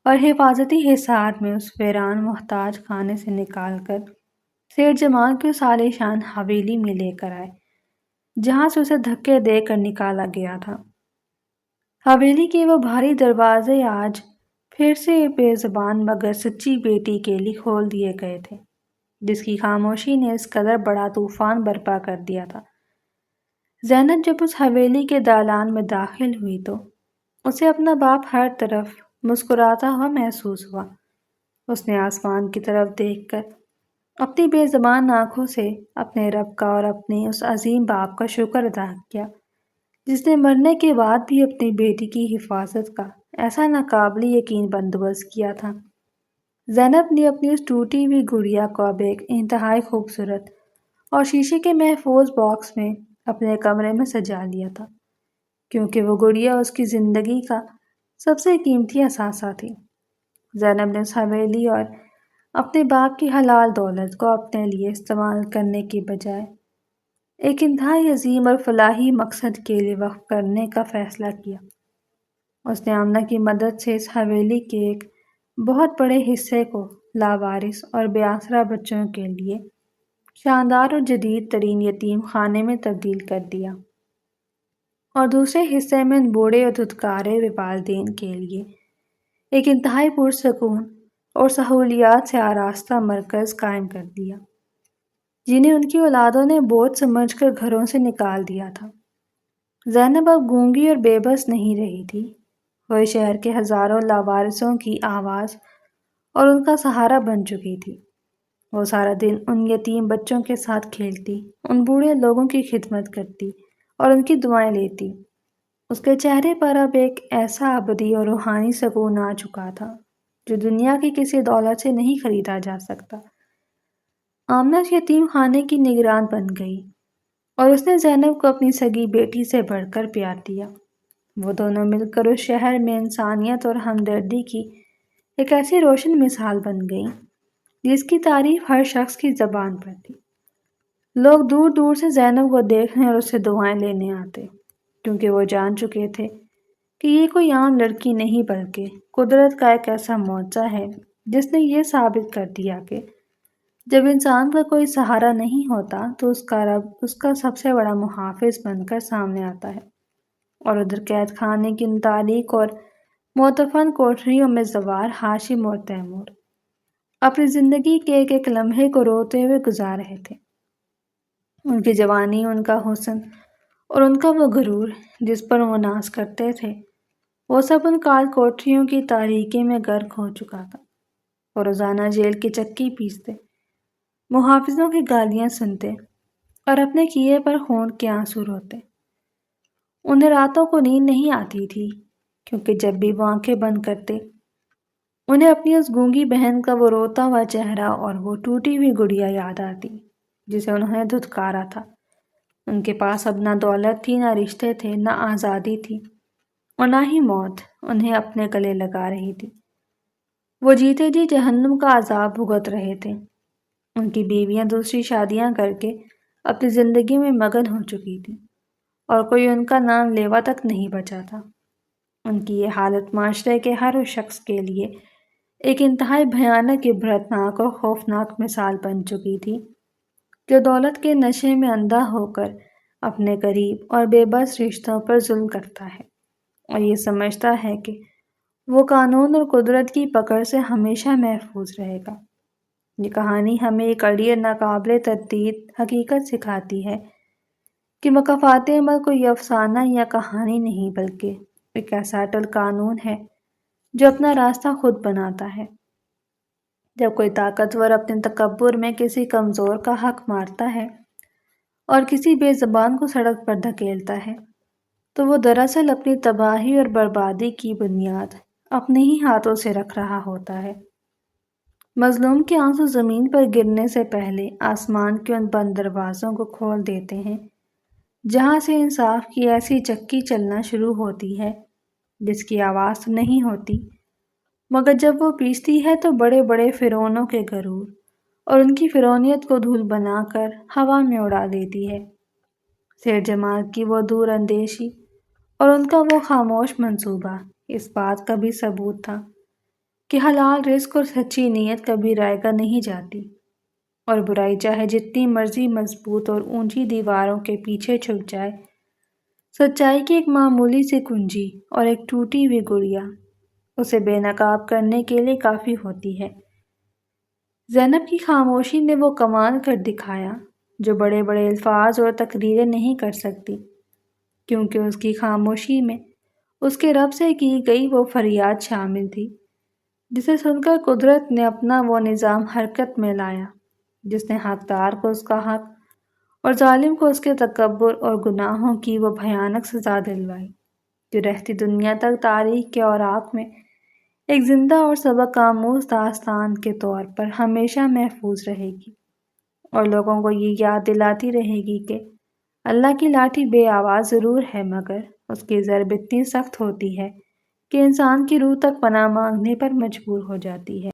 اور حفاظتی حصار میں اس ویران محتاج خانے سے نکال کر سید جمال کی اس عالیشان حویلی میں لے کر آئے جہاں سے اسے دھکے دے کر نکالا گیا تھا۔ حویلی کے وہ بھاری دروازے آج پھر سے بے زبان مگر سچی بیٹی کے لیے کھول دیے گئے تھے جس کی خاموشی نے اس قدر بڑا طوفان برپا کر دیا تھا۔ زینب جب اس حویلی کے دالان میں داخل ہوئی تو اسے اپنا باپ ہر طرف مسکراتا ہوا محسوس ہوا۔ اس نے آسمان کی طرف دیکھ کر اپنی بے زبان آنکھوں سے اپنے رب کا اور اپنے اس عظیم باپ کا شکر ادا کیا جس نے مرنے کے بعد بھی اپنی بیٹی کی حفاظت کا ایسا ناقابل یقین بندوبست کیا تھا۔ زینب نے اپنی اس ٹوٹی ہوئی گڑیا کو اب ایک انتہائی خوبصورت اور شیشے کے محفوظ باکس میں اپنے کمرے میں سجا لیا تھا، کیونکہ وہ گڑیا اس کی زندگی کا سب سے قیمتی اثاثہ تھی۔ زینب نے اس حویلی اور اپنے باپ کی حلال دولت کو اپنے لیے استعمال کرنے کی بجائے ایک انتہائی عظیم اور فلاحی مقصد کے لیے وقف کرنے کا فیصلہ کیا۔ اس نے آمنہ کی مدد سے اس حویلی کے ایک بہت بڑے حصے کو لاوارث اور بے آسرا بچوں کے لیے شاندار اور جدید ترین یتیم خانے میں تبدیل کر دیا، اور دوسرے حصے میں ان بوڑھے اور دھتکارے ہوئے والدین کے لیے ایک انتہائی پرسکون اور سہولیات سے آراستہ مرکز قائم کر دیا۔ جنہیں ان کی اولادوں نے بوجھ سمجھ کر گھروں سے نکال دیا تھا۔ زینب اب گونگی اور بے بس نہیں رہی تھی۔ وہ شہر کے ہزاروں لاوارثوں کی آواز اور ان کا سہارا بن چکی تھی۔ وہ سارا دن ان یتیم بچوں کے ساتھ کھیلتی، ان بوڑھے لوگوں کی خدمت کرتی اور ان کی دعائیں لیتی۔ اس کے چہرے پر اب ایک ایسا ابدی اور روحانی سکون آ چکا تھا جو دنیا کی کسی دولت سے نہیں خریدا جا سکتا۔ آمنہ یتیم خانے کی نگران بن گئی اور اس نے زینب کو اپنی سگی بیٹی سے بڑھ کر پیار دیا۔ وہ دونوں مل کر اس شہر میں انسانیت اور ہمدردی کی ایک ایسی روشن مثال بن گئی جس کی تعریف ہر شخص کی زبان پر تھی۔ لوگ دور دور سے زینب کو دیکھنے اور اس سے دعائیں لینے آتے، کیونکہ وہ جان چکے تھے کہ یہ کوئی عام لڑکی نہیں بلکہ قدرت کا ایک ایسا معجزہ ہے جس نے یہ ثابت کر دیا کہ جب انسان کا کوئی سہارا نہیں ہوتا تو اس کا رب اس کا سب سے بڑا محافظ بن کر سامنے آتا ہے۔ اور ادھر قید خانے کی ان تاریک اور متفن کوٹریوں میں زوار، ہاشم اور تیمور اپنی زندگی کے ایک ایک لمحے کو روتے ہوئے گزار رہے تھے۔ ان کی جوانی، ان کا حسن اور ان کا وہ غرور جس پر وہ ناز کرتے تھے، وہ سب ان کال کوٹریوں کی تاریکی میں غرق ہو چکا تھا۔ وہ روزانہ جیل کی چکی پیستے، محافظوں کی گالیاں سنتے اور اپنے کیے پر خون کے آنسو روتے۔ انہیں راتوں کو نیند نہیں آتی تھی، کیونکہ جب بھی وہ آنکھیں بند کرتے انہیں اپنی اس گونگی بہن کا وہ روتا ہوا چہرہ اور وہ ٹوٹی ہوئی گڑیا یاد آتی جسے انہوں نے دھتکارا تھا۔ ان کے پاس اب نہ دولت تھی، نہ رشتے تھے، نہ آزادی تھی اور نہ ہی موت انہیں اپنے گلے لگا رہی تھی۔ وہ جیتے جی جہنم کا عذاب بھگت رہے تھے۔ ان کی بیویاں دوسری شادیاں کر کے اپنی زندگی میں مگن ہو چکی تھیں اور کوئی ان کا نام لیوا تک نہیں بچا تھا۔ ان کی یہ حالت معاشرے کے ہر اس شخص کے لیے ایک انتہائی بھیانک، عبرتناک اور خوفناک مثال بن چکی تھی، جو دولت کے نشے میں اندھا ہو کر اپنے قریب اور بے بس رشتوں پر ظلم کرتا ہے اور یہ سمجھتا ہے کہ وہ قانون اور قدرت کی پکڑ سے ہمیشہ محفوظ رہے گا۔ یہ کہانی ہمیں ایک اڑی اور ناقابل تردید حقیقت سکھاتی ہے کہ مکافات عمل کوئی افسانہ یا کہانی نہیں بلکہ ایک ایسا اٹل قانون ہے جو اپنا راستہ خود بناتا ہے۔ جب کوئی طاقتور اپنے تکبر میں کسی کمزور کا حق مارتا ہے اور کسی بے زبان کو سڑک پر دھکیلتا ہے تو وہ دراصل اپنی تباہی اور بربادی کی بنیاد اپنے ہی ہاتھوں سے رکھ رہا ہوتا ہے۔ مظلوم کے آنسو زمین پر گرنے سے پہلے آسمان کے ان بند دروازوں کو کھول دیتے ہیں جہاں سے انصاف کی ایسی چکی چلنا شروع ہوتی ہے جس کی آواز تو نہیں ہوتی، مگر جب وہ پیستی ہے تو بڑے بڑے فرعونوں کے غرور اور ان کی فرعونیت کو دھول بنا کر ہوا میں اڑا دیتی ہے۔ سیر جمال کی وہ دور اندیشی اور ان کا وہ خاموش منصوبہ اس بات کا بھی ثبوت تھا کہ حلال رزق اور سچی نیت کبھی رائے گاہ نہیں جاتی، اور برائی چاہے جتنی مرضی مضبوط اور اونچی دیواروں کے پیچھے چھپ جائے، سچائی کی ایک معمولی سی کنجی اور ایک ٹوٹی ہوئی گڑیا اسے بے نقاب کرنے کے لیے کافی ہوتی ہے۔ زینب کی خاموشی نے وہ کمال کر دکھایا جو بڑے بڑے الفاظ اور تقریریں نہیں کر سکتی، کیونکہ اس کی خاموشی میں اس کے رب سے کی گئی وہ فریاد شامل تھی جسے سن کر قدرت نے اپنا وہ نظام حرکت میں لایا جس نے حقدار کو اس کا حق اور ظالم کو اس کے تکبر اور گناہوں کی وہ بھیانک سزا دلوائی جو رہتی دنیا تک تاریخ کے اوراق میں ایک زندہ اور سبق آموز داستان کے طور پر ہمیشہ محفوظ رہے گی، اور لوگوں کو یہ یاد دلاتی رہے گی کہ اللہ کی لاٹھی بے آواز ضرور ہے، مگر اس کی ضرب اتنی سخت ہوتی ہے کہ انسان کی روح تک پناہ مانگنے پر مجبور ہو جاتی ہے۔